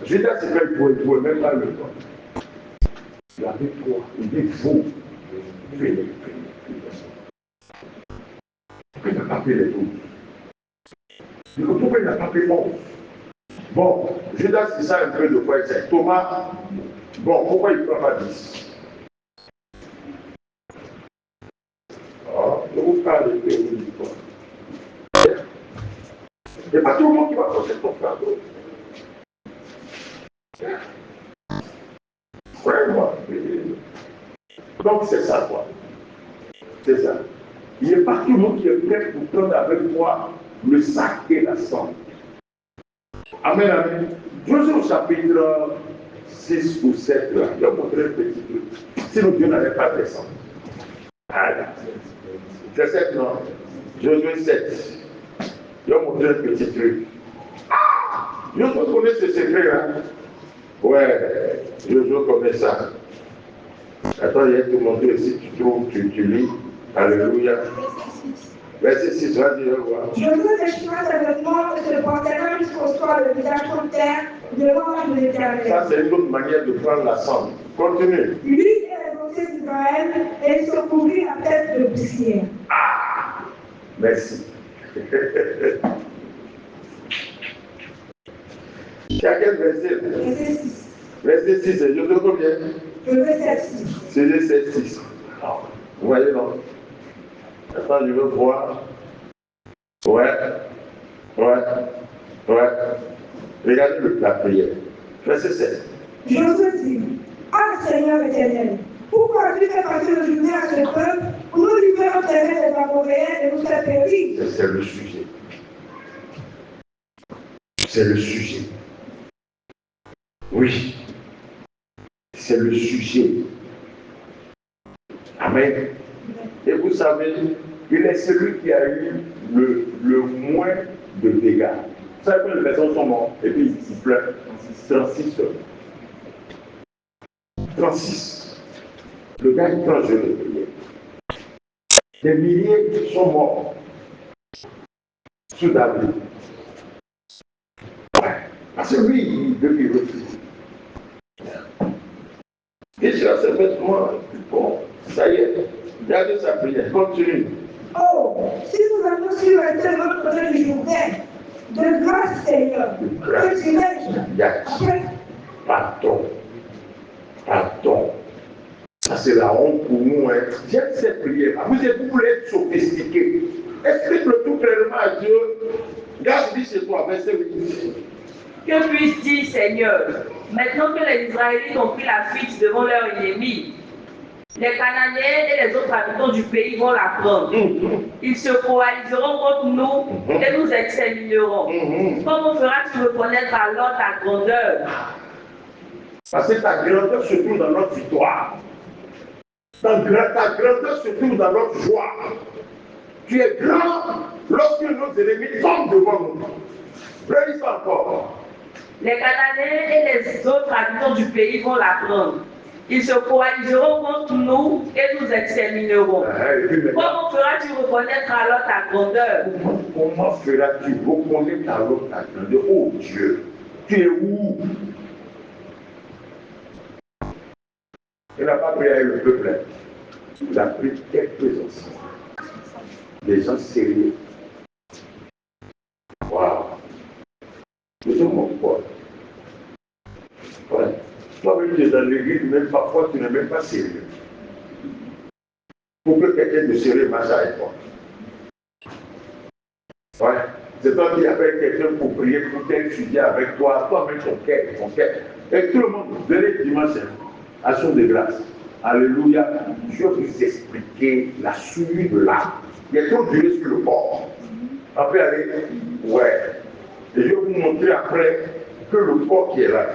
Judas, c'est qu'il ne pouvait même pas le voir. Il a fait toi. Il dit, vous, fais-le. Il n'a pas fait les tout. Pourquoi il n'a pas fait 11? Bon, Judas, c'est ça un peu de quoi il sait. Thomas, bon, pourquoi il ne prend pas 10? Je vous parle de l'histoire. Il n'y a pas tout le monde qui va porter ton fardeau. Vraiment. Donc c'est ça quoi. C'est ça. Il n'y a pas tout le monde qui est prêt pour prendre avec toi le sac et la somme. Amen, amen. Josué au chapitre 6 ou 7, là, il a montré un petit peu. Sinon Dieu n'allait pas descendre. C'est 7, non? Josué 7. Il a montré un petit truc. Josué connaît ce secret-là. Ouais, Josué connaît ça. Attends, il y a tout montré ici, tu trouves, tu lis. Alléluia. Verset 6, vas-y, on voit. Josué déchira ses vêtements et se prosternant jusqu'au sol, le visage contre terre, devant l'ange de l'Éternel. Ça, c'est une autre manière de prendre la somme. Continue. Lui et les officiers d'Israël, et il se couvrit la tête de poussière. Merci. C'est à quel verset? Verset 6. Verset 6, c'est Josué combien? Josué 7, 6. C'est 7, 6. Vous voyez, non? Attends, je veux voir. Ouais, ouais, ouais. Regardez la prière. Verset 7. Josué dit, ah Seigneur éternel, pourquoi as-tu fait passer le journée à ce peuple pour nous livrer entre les mains des Amoréens et nous faire périr? C'est le sujet. C'est le sujet. Oui, c'est le sujet. Amen. Et vous savez, il est celui qui a eu le moins de dégâts. Vous savez que les personnes sont mortes et puis ils pleurent. 36. 36. Le gars, il prend un jeu de prière. Des milliers sont morts sous David. Ouais. Parce que lui, il refuse. Et sur ses vêtements, bon, ça y est, regardez sa prière, continue. Oh, si nous avons su rester de l'autre côté du Jourdain, de grâce Seigneur, que tu m'aides. Pardon, pardon. Ça c'est la honte pour nous. Hein. J'aime cette prière. Vous voulez être sophistiqué. Explique le tout clairement à Dieu. Regarde, dis chez toi, verset 8. Que puis-je dire, Seigneur, maintenant que les Israélites ont pris la fuite devant leurs ennemis, les Cananéens et les autres habitants du pays vont la prendre. Ils se coaliseront contre nous et nous extermineront. Comment feras-tu reconnaître alors ta grandeur? Parce que ta grandeur se trouve dans notre victoire. Ta grandeur se trouve dans notre joie. Tu es grand lorsque nos ennemis tombent devant nous. Réalise encore. Les Cananéens et les autres habitants du pays vont la prendre. Ils se coaliseront contre nous et nous extermineront. Comment feras-tu reconnaître alors ta grandeur? Comment feras-tu reconnaître alors ta grandeur? Oh Dieu, tu es où? Il n'a pas prié avec le peuple. Il a pris quelques anciens. Des gens sérieux. Waouh. Nous sommes mon pote. Ouais. Toi-même, tu es dans l'église, même parfois, tu n'es même pas sérieux. Pour que quelqu'un de sérieux marche avec toi. Ouais. C'est toi qui appelles quelqu'un pour prier, pour t'étudier avec toi, toi-même ton cœur. Et tout le monde, venez dimanche, action de grâce. Alléluia. Je vais vous expliquer la souillure de l'âme. Il y a trop d'huile sur le corps. Après, allez, ouais. Et je vais vous montrer après que le corps qui est là,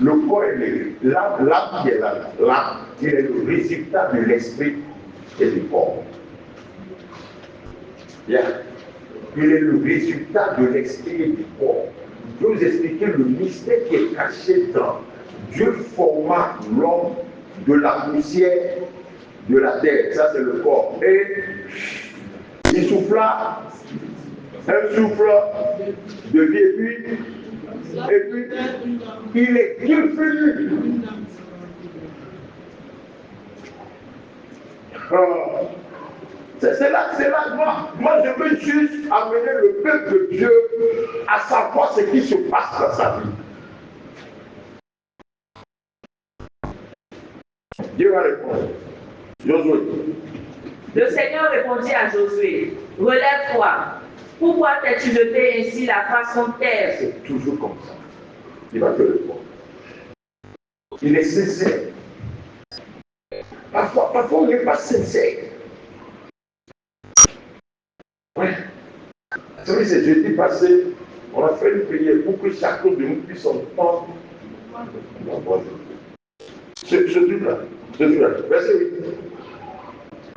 le corps est maigri. L'âme qui est là, l'âme, il est le résultat de l'esprit et du corps. Bien. Il est le résultat de l'esprit et du corps. Je vais vous expliquer le mystère qui est caché dans Dieu forma l'homme de la poussière de la terre. Ça, c'est le corps. Et il souffla un souffle de vie et puis il est venu. C'est là, moi je veux juste amener le peuple de Dieu à savoir ce qui se passe dans sa vie. Dieu va répondre. Josué. Le Seigneur répondit à Josué, relève-toi. Pourquoi t'es-tu jeté ainsi la face contre terre? C'est toujours comme ça. Il va te répondre. Il est sincère. Parfois on n'est pas sincère. Ouais. Vous savez, c'est jeudi passé, on a fait une prière pour que chacun de nous puisse entendre. Ce truc-là, verset 8.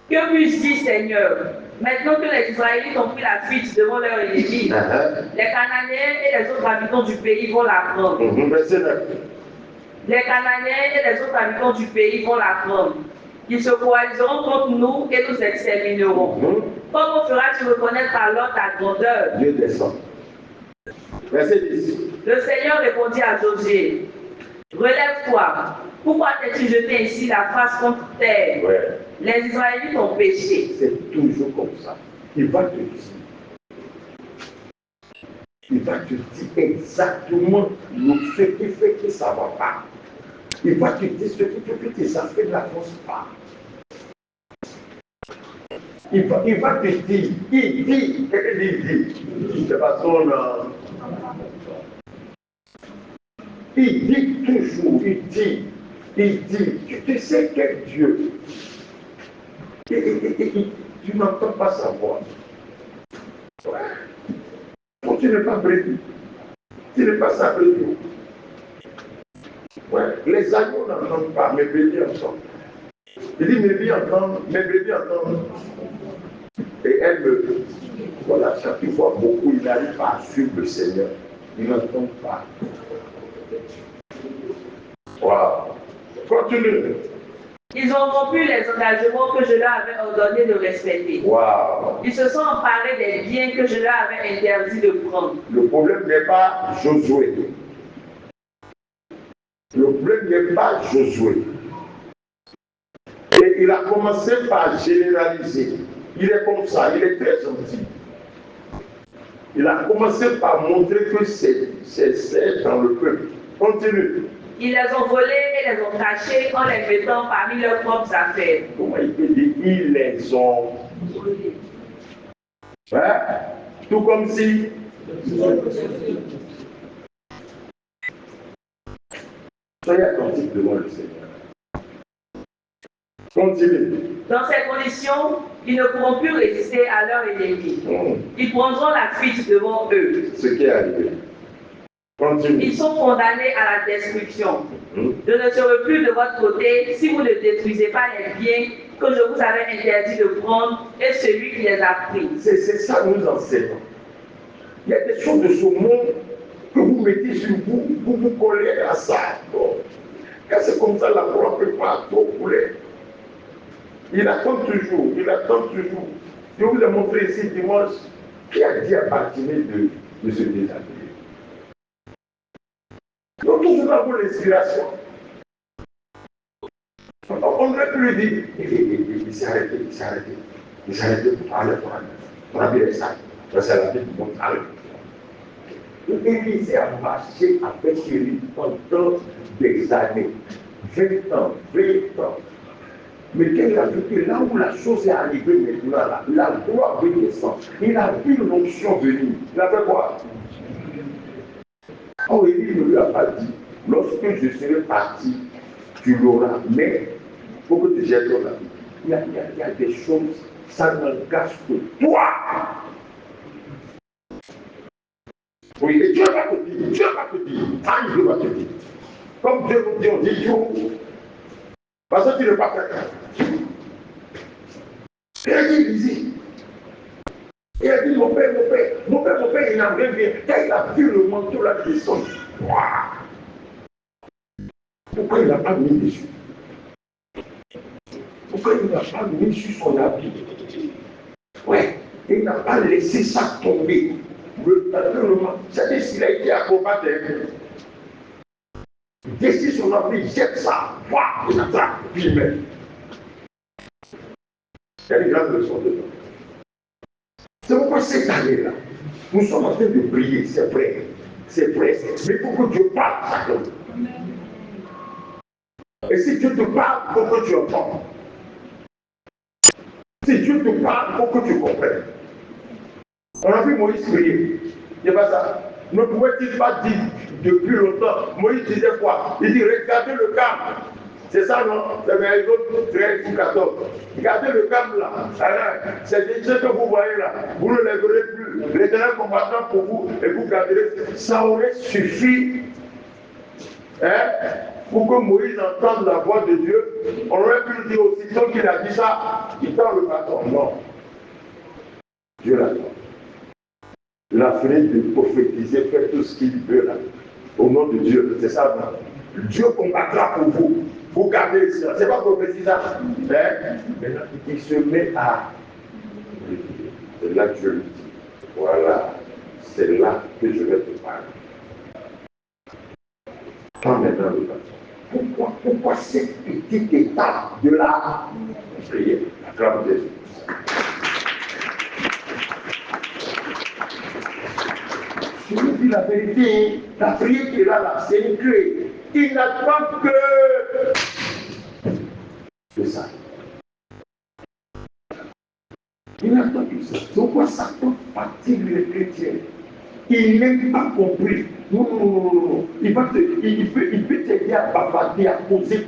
Que puis-je dire, Seigneur, maintenant que les Israélites ont pris la fuite devant leurs ennemis, les Cananéens et les autres habitants du pays vont la prendre. Verset 9. Les Cananéens et les autres habitants du pays vont la prendre. Ils se coaliseront contre nous et nous extermineront. Comment feras-tu reconnaître alors ta grandeur? Dieu descend. Verset 10. Le Seigneur répondit à Josué, relève-toi. Pourquoi t'es-tu jeté ainsi la face contre terre? Ouais. Les Israélites ont péché. C'est toujours comme ça. Il va te dire. Il va te dire exactement ce qui fait que ça ne va pas. Il va te dire ce qui fait que ça fait n'avance pas. Il va te dire, il dit, qu'est-ce qu'il dit? De façon, il dit toujours, il dit, tu sais quel Dieu. Et tu n'entends pas sa voix. Ouais. Donc, tu n'es pas brebis. Tu n'es pas sa brebis. Ouais. Les agneaux n'entendent pas, mes brebis entendent. Il dit, mes brebis entendent. Et elles me... Voilà, chaque fois, beaucoup, ils n'arrivent pas à suivre le Seigneur. Ils n'entendent pas. Wow. Continue. Ils ont rompu les engagements que je leur avais ordonné de respecter. Wow. Ils se sont emparés des biens que je leur avais interdit de prendre. Le problème n'est pas Josué. Le problème n'est pas Josué. Et il a commencé par généraliser. Il est comme ça, il est très gentil. Il a commencé par montrer que c'est dans le peuple. Continue. Ils les ont volés et les ont cachés en les mettant parmi leurs propres affaires. Comment il peut dire ils les ont volés? Hein? Tout comme si. Soyez attentifs devant le Seigneur. Continue. Dans ces conditions, ils ne pourront plus résister à leurs ennemis. Ils prendront la fuite devant eux. Ce qui est arrivé. Continue. Ils sont condamnés à la destruction. Je ne serai plus de votre côté si vous ne détruisez pas les biens que je vous avais interdit de prendre et celui qui les a pris. C'est ça nous enseignons. Il y a des choses de ce monde que vous mettez sur vous pour vous coller à ça. Bon. Quand c'est comme ça, la croix ne peut pas trop couler. Il attend toujours, il attend toujours. Je vous ai montré ici dimanche qui a dit à Bartimée de se déshabiller. Donc tout cela vaut l'inspiration. On aurait pu lui dire, il s'est arrêté, pour aller pour habiller ça. C'est la vie du monde. Élisée a marché avec Élie pendant des années, 20 ans. Mais quand il a vu que là où la chose est arrivée maintenant, là, la gloire veut descendre. Il a vu l'onction venir. Il a fait quoi? Oh, Élie ne lui a pas dit, lorsque je serai parti, tu l'auras. Mais il faut que tu jettes ton avis. Il y a des choses, ça n'engage que toi. Oui, et Dieu va te dire, Dieu va te dire. Comme Dieu vous dit, on dit tout. Parce que tu n'es pas prêt. Et il dit ici. Il a dit, mon père, il n'a rien vu. Quand il a vu le manteau là descendre, pourquoi il n'a pas mis dessus? Pourquoi il n'a pas mis sur son habit? Ouais, il n'a pas laissé ça tomber. C'est-à-dire s'il a été acrobate, il décide son habit, il jette ça, il attrape, puis il met. Il y a une grande leçon dedans. C'est pourquoi cette année-là, nous sommes en train de prier, c'est vrai. Mais il faut que Dieu parle à chacun. Et si Dieu te parle, il faut que tu entends. Si Dieu te parle, il faut que tu comprennes. On a vu Moïse prier. Il n'y a pas ça. Ne pouvait-il pas dire depuis longtemps? Moïse disait quoi? Il dit regardez le calme. C'est ça, non? C'est Exode 13 ou 14. Regardez le calme là. C'est ce que vous voyez là. Vous ne les verrez plus. L'Éternel combattant pour vous et vous garderez. Ça aurait suffi pour que Moïse entende la voix de Dieu. On aurait pu le dire aussitôt qu'il a dit ça. Il tend le bâton. Non. Dieu l'attend. Il a fini de prophétiser, faire tout ce qu'il veut là. Au nom de Dieu. C'est ça, non? Dieu combattra pour vous. Vous gardez ça. C'est pas prophétiser ça. Maintenant, il se met à. C'est là que je lui dis. Voilà. C'est là que je vais te parler. Quand maintenant le bâton. Pourquoi cette petite étape de la prière? Acclame Jésus. Je vous dis la vérité, la prière qui est là, c'est une clé. Il n'attend que ça. Il a entendu ça. Donc, quoi, Satan fatigue les chrétiens. Il n'est pas compris. Non. Il peut t'aider à bavarder, à causer,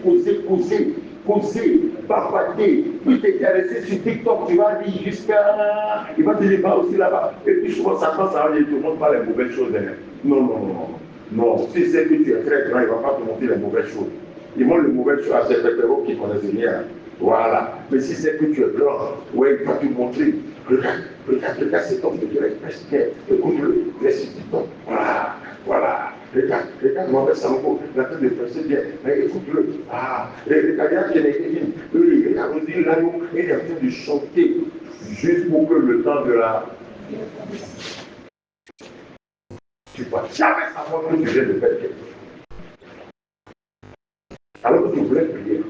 bavarder. Il peut t'aider à rester sur TikTok, tu vas lire jusqu'à. Il va te dire, va aussi là-bas. Et puis souvent, Satan, ça ne te montre pas les mauvaises choses. Non. Si c'est que tu es très grand, il ne va pas te montrer les mauvaises choses. Il montre les mauvaises choses à ces pétéraux qui connaissent rien. Voilà. Mais si c'est que tu es grand, ouais, il va te montrer. Regarde cet homme de Dieu, écoute-le, laisse cet homme. Voilà. Regarde, Mohamed Samoko, il est en train de penser bien, mais écoute-le. Regarde, il a redit l'agneau, il est en train de chanter, juste pour que le temps de la. Tu ne vas jamais savoir que tu viens de faire quelque chose. Alors que tu voulais prier.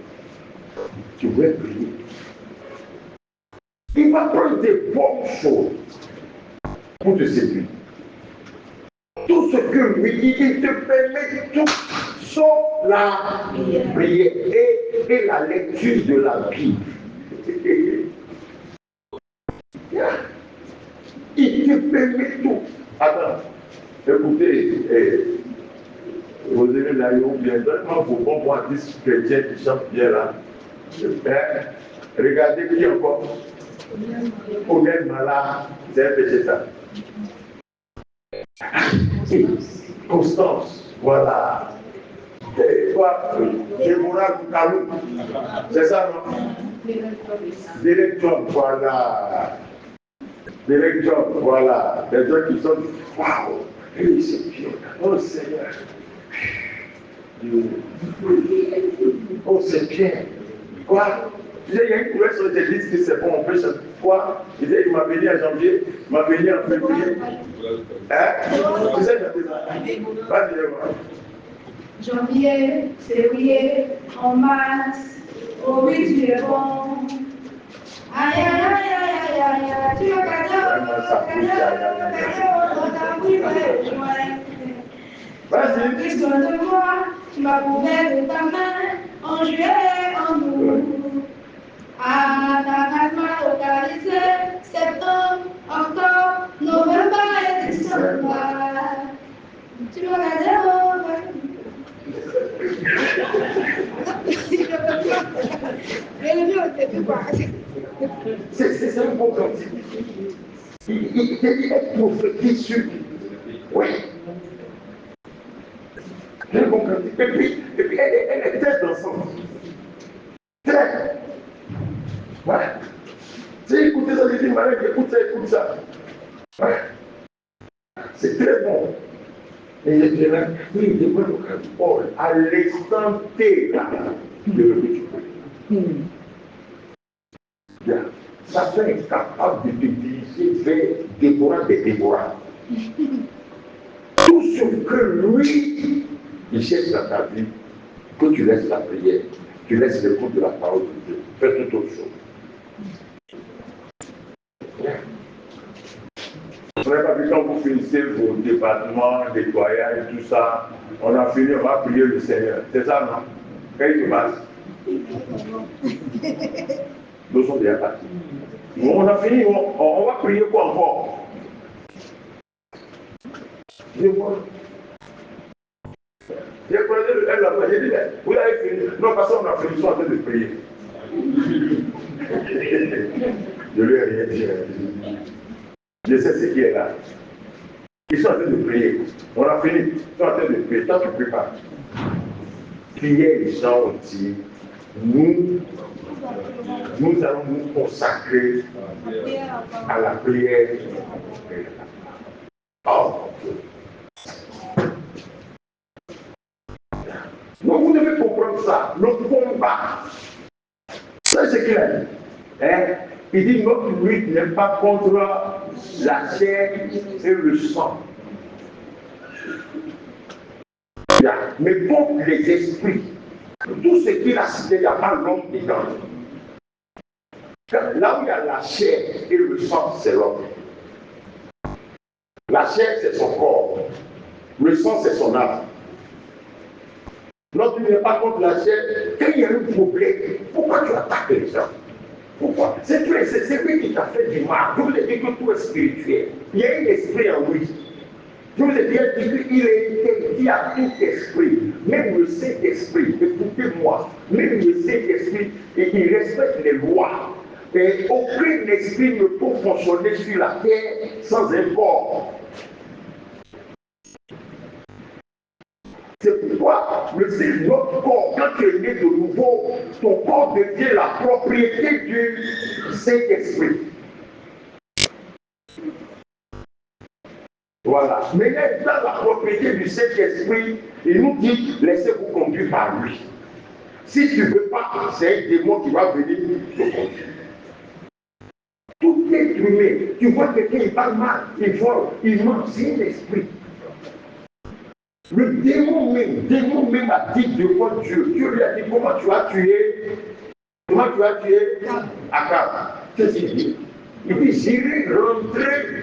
Il va prendre des bonnes choses pour te séduire. Tout ce que lui dit, il te permet tout, sauf la prière et la lecture de la Bible. Il te permet tout. Attends, écoutez, vous avez là, bien, donne-moi vos bons points 10 chrétiens qui chantent bien là. Regardez qui encore. Omen Mala, c'est un végétal. Constance, voilà. Déborah Kalou, c'est ça, non? Derek John, voilà. Derek John, voilà. Des gens qui sont, waouh, c'est bien. Oh Seigneur. Oh, c'est bien. Quoi? Il y a une couleur sur les églises qui c'est bon, on peut chanter. Quoi? Il m'a venu en janvier, il m'a venu en février. Hein? Tu sais chanter ça? Vas-y, dis-moi. Janvier, février, en mars, au 8 tu es bon. Aïe, tu as vas-y. Christ de moi, tu m'as couvert de ta main, en juillet, en août. Ta grâce m'a localisé, septembre, octobre, novembre et décembre. Tu m'as gardé au c'est un bon cantique. Il est prophétique sur lui. Oui. C'est un bon cantique. Et puis elle est très dansante. Très. Voilà. Tu sais, écoutez ça, je dis, Marie, écoute ça. Ouais. C'est très bon. Et il dit là, oui, il demande au cœur Paul, à l'instant T, là, de le multiplier. Bien. Satan est capable de te diriger vers Déborah des Déborah. Tout ce que lui, il cherche dans ta vie, que tu laisses la prière, tu laisses l'écoute de la parole de Dieu, fais toute autre chose. Bien. On n'a pas vu quand vous finissez vos départements, nettoyage, tout ça, on a fini, on va prier le Seigneur. C'est ça, non? Qu'est-ce qui se passe? Nous sommes déjà partis. On a fini, on va prier quoi encore? Je vois. J'ai croisé elle l'a prié, dit, vous avez fini? Non, parce qu'on a fini, ils sont en train de prier. Je lui ai rien dit. Je sais ce qui est là. Ils sont en train de prier. On a fini. Ils sont en train de prier. Tant que tu ne pries pas. Prier, les gens ont dit, nous allons nous consacrer à la prière. Oh. Donc vous devez comprendre ça. Le combat. Ça, c'est clair. Hein? Il dit notre lutte n'est pas contre la chair et le sang. Mais contre les esprits. Tout ce qu'il a cité, il n'y a pas l'homme dedans. Là où il y a la chair et le sang, c'est l'homme. La chair, c'est son corps. Le sang, c'est son âme. Lorsque tu n'es pas contre la chair, quand il y a un problème, pourquoi tu attaques les gens? Pourquoi? C'est lui qui t'a fait du mal. Je vous ai dit que tout est spirituel. Il y a un esprit en lui. Je vous ai bien dit qu'il est interdit à tout esprit, même le Saint-Esprit. Écoutez-moi, même le Saint-Esprit, il respecte les lois. Et aucun esprit ne peut fonctionner sur la terre sans un corps. C'est pourquoi notre corps, quand tu es né de nouveau, ton corps devient la propriété du Saint-Esprit. Voilà. Mais dans la propriété du Saint-Esprit, il nous dit, laissez-vous conduire par lui. Si tu ne veux pas, c'est un démon qui va venir te conduire. Tout est humain. Tu vois quelqu'un, il parle mal, il vole, il ment, c'est un esprit. Le démon même a dit devant Dieu. Dieu lui a dit, comment tu as tué Akab. Qu'est-ce qu'il dit? Il dit, j'irai rentrer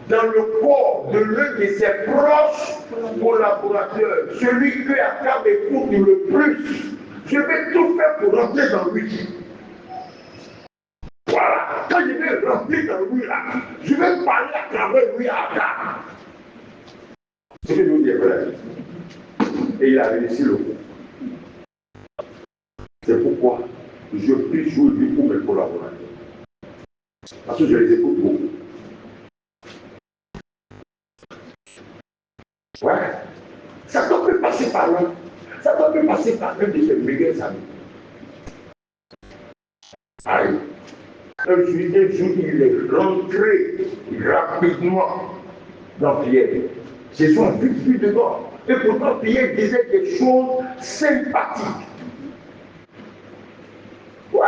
dans le corps de l'un de ses proches collaborateurs, celui que Akab écoute le plus. Je vais tout faire pour rentrer dans lui. Voilà, quand je vais rentrer dans lui là, je vais parler à travers lui à Akab. C'est ce que nous dit vrai. Et il a réussi le coup. C'est pourquoi je puis jouer lui pour mes collaborateurs. Parce que je les écoute beaucoup. Ouais. Ça doit plus passer par là. Ça doit plus passer par un de ses meilleurs amis. Aïe. Un jour, il est rentré rapidement dans Pierre. Jésus a vu dedans. Et pourtant, Pierre disait des choses sympathiques. Ouais.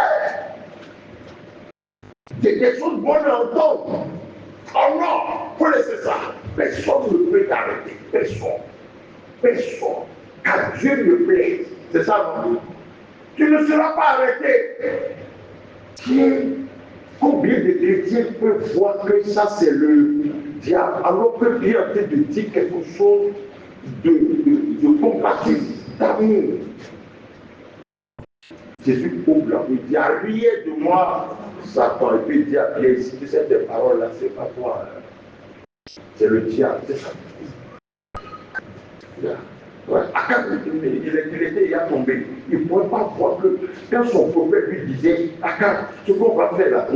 Des choses bonnes à entendre. Oh non, faut laisser ça. Personne ne peut t'arrêter. Personne. Car Dieu me plaît. C'est ça, non? Tu ne seras pas arrêté. Combien de chrétiens peuvent voir que ça c'est le diable, alors que Dieu a fait de dire quelque chose de compatissant, d'amour. Jésus ouvre la bouche, il dit, arrière de moi, Satan, et puis il dit à Pierre, si tu sais tes paroles là, c'est pas toi, c'est le diable, c'est ça. Ouais. Akab, il a tombé. Il ne pouvait pas voir que quand son prophète lui disait, Akab, ce qu'on va faire là,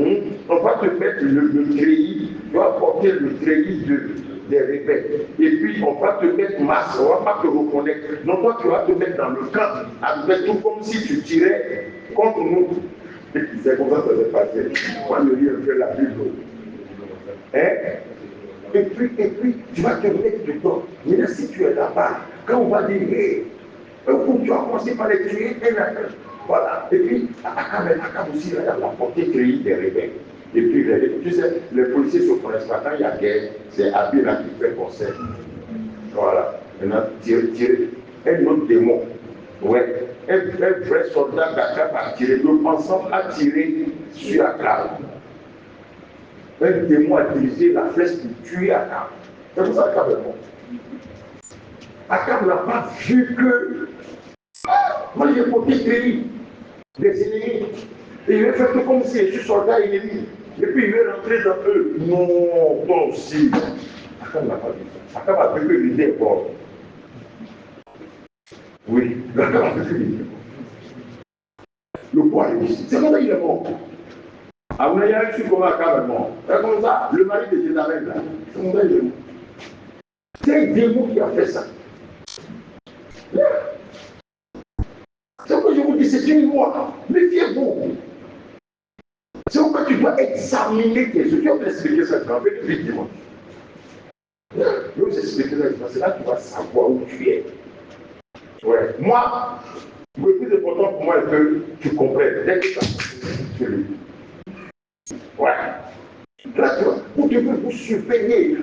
on va te mettre le treillis, tu vas porter le treillis des rebelles. Et puis on va te mettre masse, on ne va pas te reconnaître. Non, toi tu vas te mettre dans le camp, avec tout comme si tu tirais contre nous. C'est comme ça que ça s'est passé. Moi je lis un peu la Bible. Hein? Et puis, tu vas te mettre dedans. Mais si tu es là-bas, quand on va dire, hey, tu vas commencer par les tuer, voilà. Et puis, Akab aussi, il a porté treillis des rebelles. Et puis, tu sais, les policiers se connaissent pas. Quand il y a guerre, c'est Abila qui fait conseil. Voilà. Maintenant, tirer. Un autre démon. Ouais. Un vrai soldat d'Akab a tiré. Le pensant a tiré sur Akab. Un démon a dirigé la flèche pour tuer Akab. C'est pour ça qu'Akab est mort. Akab n'a pas vu que moi j'ai porté treillis des ennemis. Et il a fait tout comme si je suis soldat ennemi. Et puis il est rentré dans eux. Non, toi aussi. Akab n'a pas vu ça. Akab a vu que l'idée est bonne. Oui, Akab a vu que l'idée est bonne. Le poids est ici. C'est comme ça qu'il est mort. Ah, vous n'avez reçu comment Akab est mort. C'est comme ça, le mari de Jézabel là. C'est comme ça qu'il est mort. C'est un démon qui a fait ça. C'est pourquoi je vous dis, c'est une loi. Méfiez-vous. C'est pourquoi tu dois examiner tes yeux. Je vais t'expliquer ça quand même depuis dimanche. Je vais vous expliquer ça parce que là, tu vas savoir où tu es. Ouais. Moi, le plus important pour moi est que tu comprennes. Dès que tu le dis. Ouais. Là, vous devez vous surveiller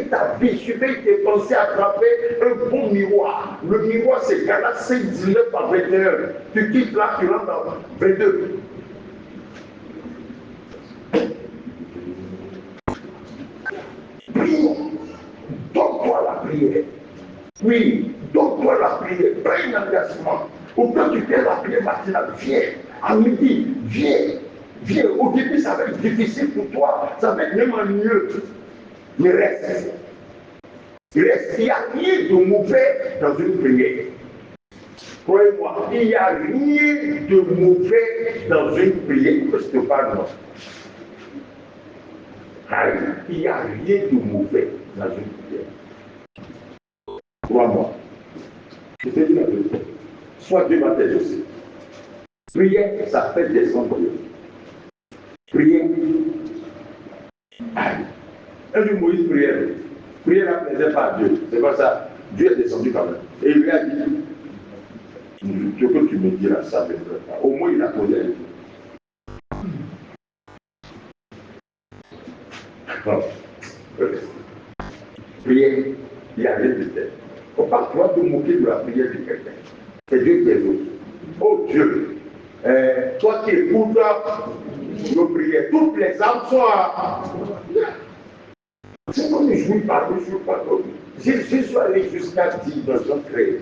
ta vie, surveiller tes pensées à travers un bon miroir. Le miroir, c'est Galates 5, 19 à 21. Tu quittes là, tu rentres dans 22. Prie, donne-toi la prière. Oui, donne-toi la prière. Prends un engagement. Ou quand tu fais la prière matinale, viens. À midi, Viens. Au début, ça va être difficile pour toi. Ça va être même mieux. Mais reste. Il n'y a rien de mauvais dans une prière. Croyez-moi, il n'y a rien de mauvais dans une prière. Je te parle, non. Il n'y a rien de mauvais dans une prière. Crois-moi. Je te dis la vérité. Sois Dieu va t'aider aussi. Prière, ça fait descendre Dieu. Prière. Un jour, Moïse priait. Prière ne plaisait pas à Dieu. C'est pas ça. Dieu est descendu quand même. Et il lui a dit, ce que tu me dis là, ça ne me plaît pas. Au moins, il a posé un peu. Prière, il n'y a rien de tel. On parle toi de moquer de la prière de quelqu'un. C'est Dieu qui est l'autre. Oh Dieu, toi qui écoutes nos prières, toutes les âmes sont à. C'est comme je ne pas, je ne pas. Je suis allé jusqu'à 10 dans un 13.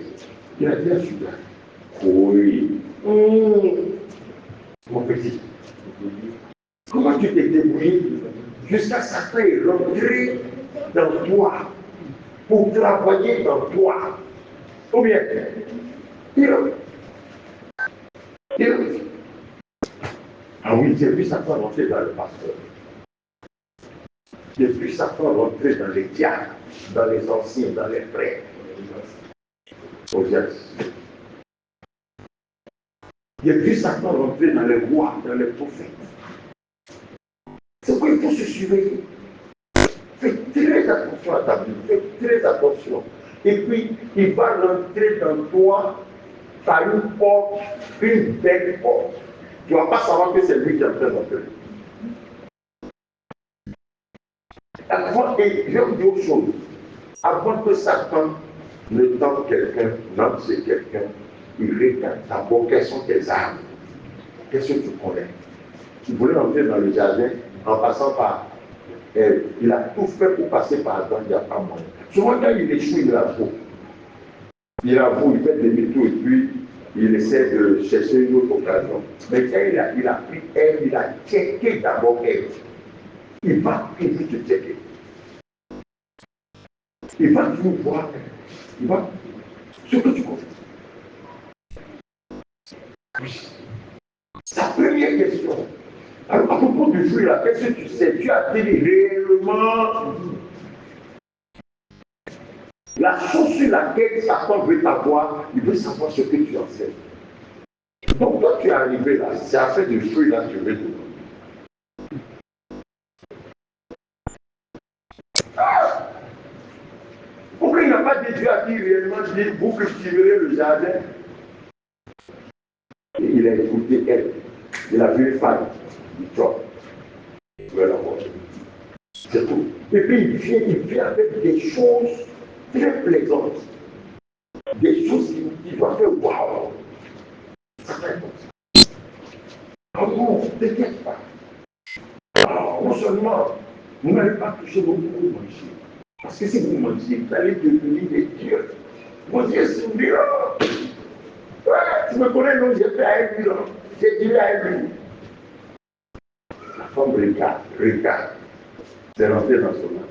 Il a dit à celui-là, oui, mon petit, comment tu t'es débrouillé jusqu'à Satan est rentré dans toi pour travailler dans toi? Ou bien, ah oui, j'ai vu Satan rentrer dans le pasteur. J'ai vu Satan rentrer dans les diacres, dans les anciens, dans les frères. J'ai vu Satan rentrer dans les rois, dans les prophètes. C'est pourquoi il faut se surveiller. Fais très attention à ta vie, fais très attention. Et puis, il va rentrer dans toi par une porte, une belle porte. Tu ne vas pas savoir que c'est lui qui est en train d'entrer. Et je vais vous dire autre chose. Avant que Satan ne tente quelqu'un, non, c'est quelqu'un, il regarde d'abord quelles sont tes armes. Qu'est-ce que tu connais? Il voulait entrer dans le jardin en passant par. Il a tout fait pour passer par Adam, il n'y a pas moyen. Souvent, quand il échoue, il avoue. Il avoue, il fait demi-tour et puis il essaie de chercher une autre occasion. Mais quand il a pris elle, il a checké d'abord elle. Il va toujours te checker. Il va toujours voir. Il va. Ce que tu connais. Oui. Sa première question. Alors, à propos du fruit là, qu'est-ce que tu sais? Tu as dit réellement la chose sur laquelle Satan veut t'avoir, il veut savoir ce que tu en sais. Donc, toi, tu es arrivé là, c'est à faire du fruit là que tu veux donner. Pourquoi il n'a pas dit Dieu a dit réellement, vous cultiverez le jardin? Et il a écouté elle. Il a vu une femme. Il trompe. Il veut la voir. C'est tout. Et puis il vient avec des choses très plaisantes. Des choses qui doivent faire waouh. Ça fait comme ça. Oh non, ne t'inquiète pas. Oh, non seulement, vous n'allez pas toucher beaucoup de manger. Parce que si vous mangez, vous allez devenir des dieux. Mon Dieu, c'est un miracle. Ouais, tu me connais, non, j'ai fait à lui, non. J'ai dit à lui. La femme regarde. C'est rentré dans son âme.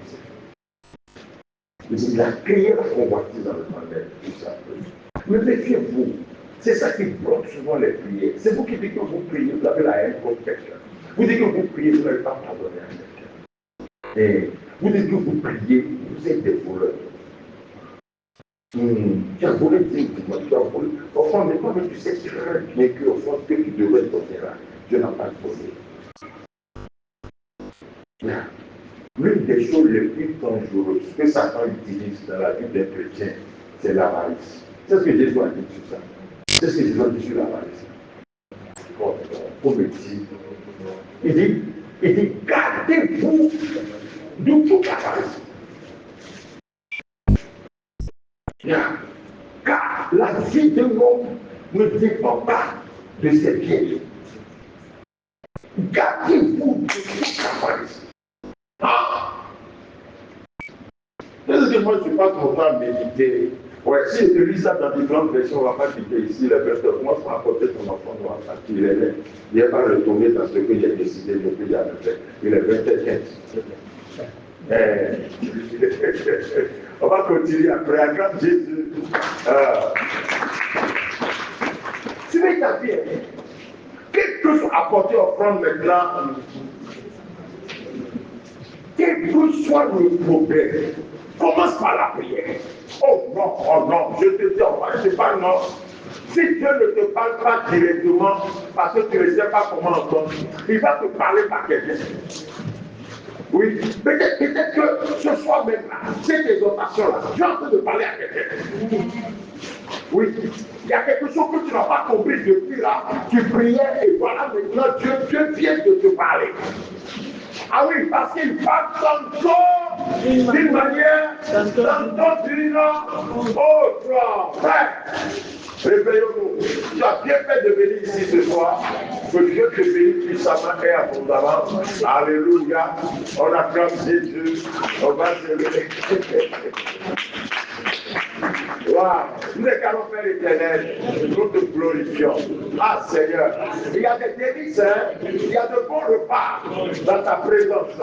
Il a créé la convoitise dans le mandel, tout ça. Mais méfiez-vous. C'est ça qui bloque souvent les prières. C'est vous qui dites que vous priez, vous avez la haine contre quelqu'un. Vous dites que vous priez, vous n'avez pas pardonné à quelqu'un. Et vous dites que vous priez, vous êtes des voleurs. Tu as volé 10 mois, tu as volé. Au fond, mais toi, tu sais très bien qu'au fond, ce que tu devrais donner là, Dieu n'a pas donné. Yeah. L'une des choses les plus dangereuses que Satan utilise dans la vie des chrétiens, c'est l'avarice. C'est ce que Jésus a dit sur ça. C'est ce que Jésus a dit sur l'avarice. Pour me dire, il dit, gardez-vous de toute avarice. Yeah. Car la vie de l'homme ne dépend pas de ses biens. Gardez-vous de toute avarice. Qu'est-ce que moi je passe mon temps à méditer? Ouais, si je te lis ça dans différentes versions, on ne va pas quitter ici les versions. Moi, je vais apporter ton enfant, on va partir. Il n'est pas retourné dans ce que j'ai décidé depuis il y a fait. Il est 21. On va continuer après. Acclame Jésus. Tu veux ta vie, quel que soit apporter offrande maintenant, quel que soit le problème, commence par la prière. Oh non, je te dis, je ne sais pas, non. Si Dieu ne te parle pas directement, parce que tu ne sais pas comment entendre, il va te parler par quelqu'un. Oui, peut-être que ce soir même là, cette exhortation-là, tu es en train de parler à quelqu'un. Oui, il y a quelque chose que tu n'as pas compris depuis là, tu priais et voilà maintenant Dieu vient de te parler. Ah oui, parce qu'il parle tantôt d'une manière, tantôt d'une autre. Frère, réveillons-nous. Tu as bien fait de venir ici ce soir. Que Dieu te bénisse puissamment et abondamment. Alléluia. On acclame Jésus. On va se lever. Wow. Nous allons faire l'éternel. Nous te glorifions. Ah Seigneur, il y a des délices, hein? Il y a de bons repas dans ta présence.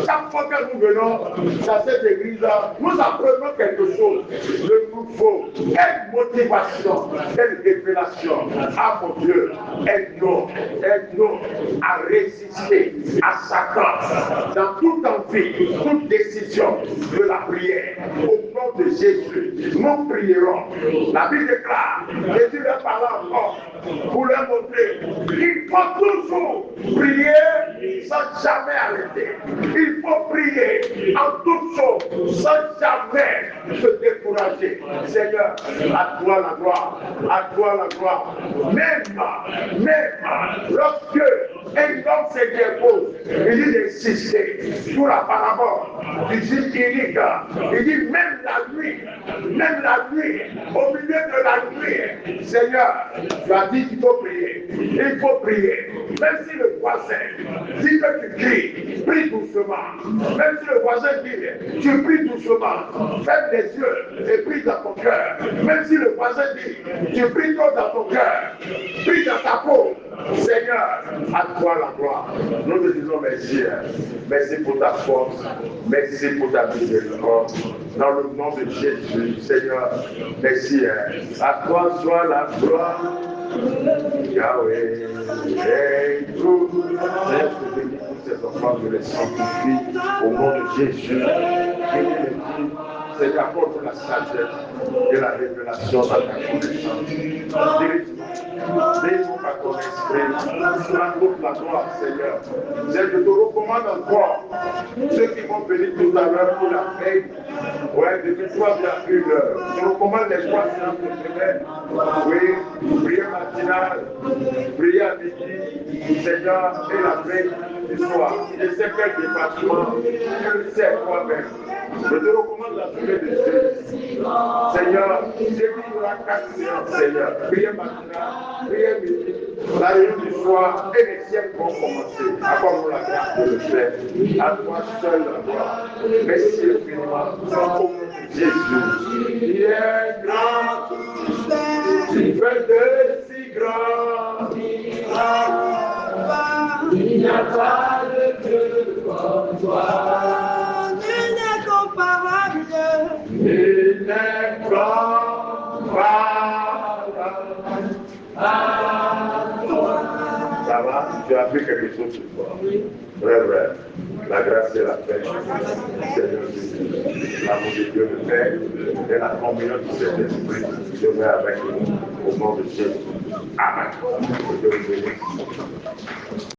Chaque fois que nous venons dans cette église-là, nous apprenons quelque chose. Il nous faut une motivation, une révélation. Ah mon Dieu, aide-nous à résister à Satan dans toute envie, toute décision de la prière. Au nom de Jésus, nous prierons. La Bible déclare, Jésus leur parla encore pour leur montrer qu'il faut toujours prier sans jamais arrêter. Il faut prier en toutes choses sans jamais se décourager. Seigneur, à toi la gloire, à toi la gloire. Même lorsque un homme se dépose, il dit d'insister sur la parabole du juge inique. Il dit même la nuit, au milieu de la nuit, Seigneur, tu as dit qu'il faut prier. Il faut prier. Même si le voisin dit que tu cries, prie doucement. Même si le voisin dit, tu pries doucement. Ferme les yeux et prie dans ton cœur. Même si le voisin dit, tu pries trop dans ton cœur. Prie dans ta peau. Seigneur, à toi la gloire. Nous te disons merci. Merci pour ta force. Merci pour ta miséricorde. Dans le nom de Jésus, Seigneur, merci. À toi soit la gloire. Yahweh, et tout. Seigneur, je te bénis pour ces enfants, je les sanctifie au nom de Jésus. Seigneur, apporte la sagesse et la révélation dans ta connaissance. Dirige-nous par ton esprit. Raconte la gloire, Seigneur. Seigneur, je te recommande encore ceux qui vont venir tout à l'heure pour la veille. Ouais, depuis 3 à 1 heure. Je recommande les 3 séances de semaine. Oui, prière matinale, prière à midi, Seigneur, et la veille du soir. Je sais quel département, je le sais moi-même. Je te recommande la journée de Jésus. Seigneur, j'ai dit pour la 4 séances, Seigneur. Prière matinale, prière midi, la réunion du soir et les siècles vont commencer. Accorde-nous la grâce de le faire. À toi seul la gloire. Merci infiniment. Au nom de Jésus. Il est grand. Il fait de si grand. Il n'y a pas de Dieu comme toi. Il n'est comparable à toi. Ça va? Tu as appris quelque chose ce soir? Frère, la grâce et la paix du Seigneur Jésus, l'amour de Dieu le Père et la communion du Saint-Esprit demeure avec nous au nom de Jésus. Amen.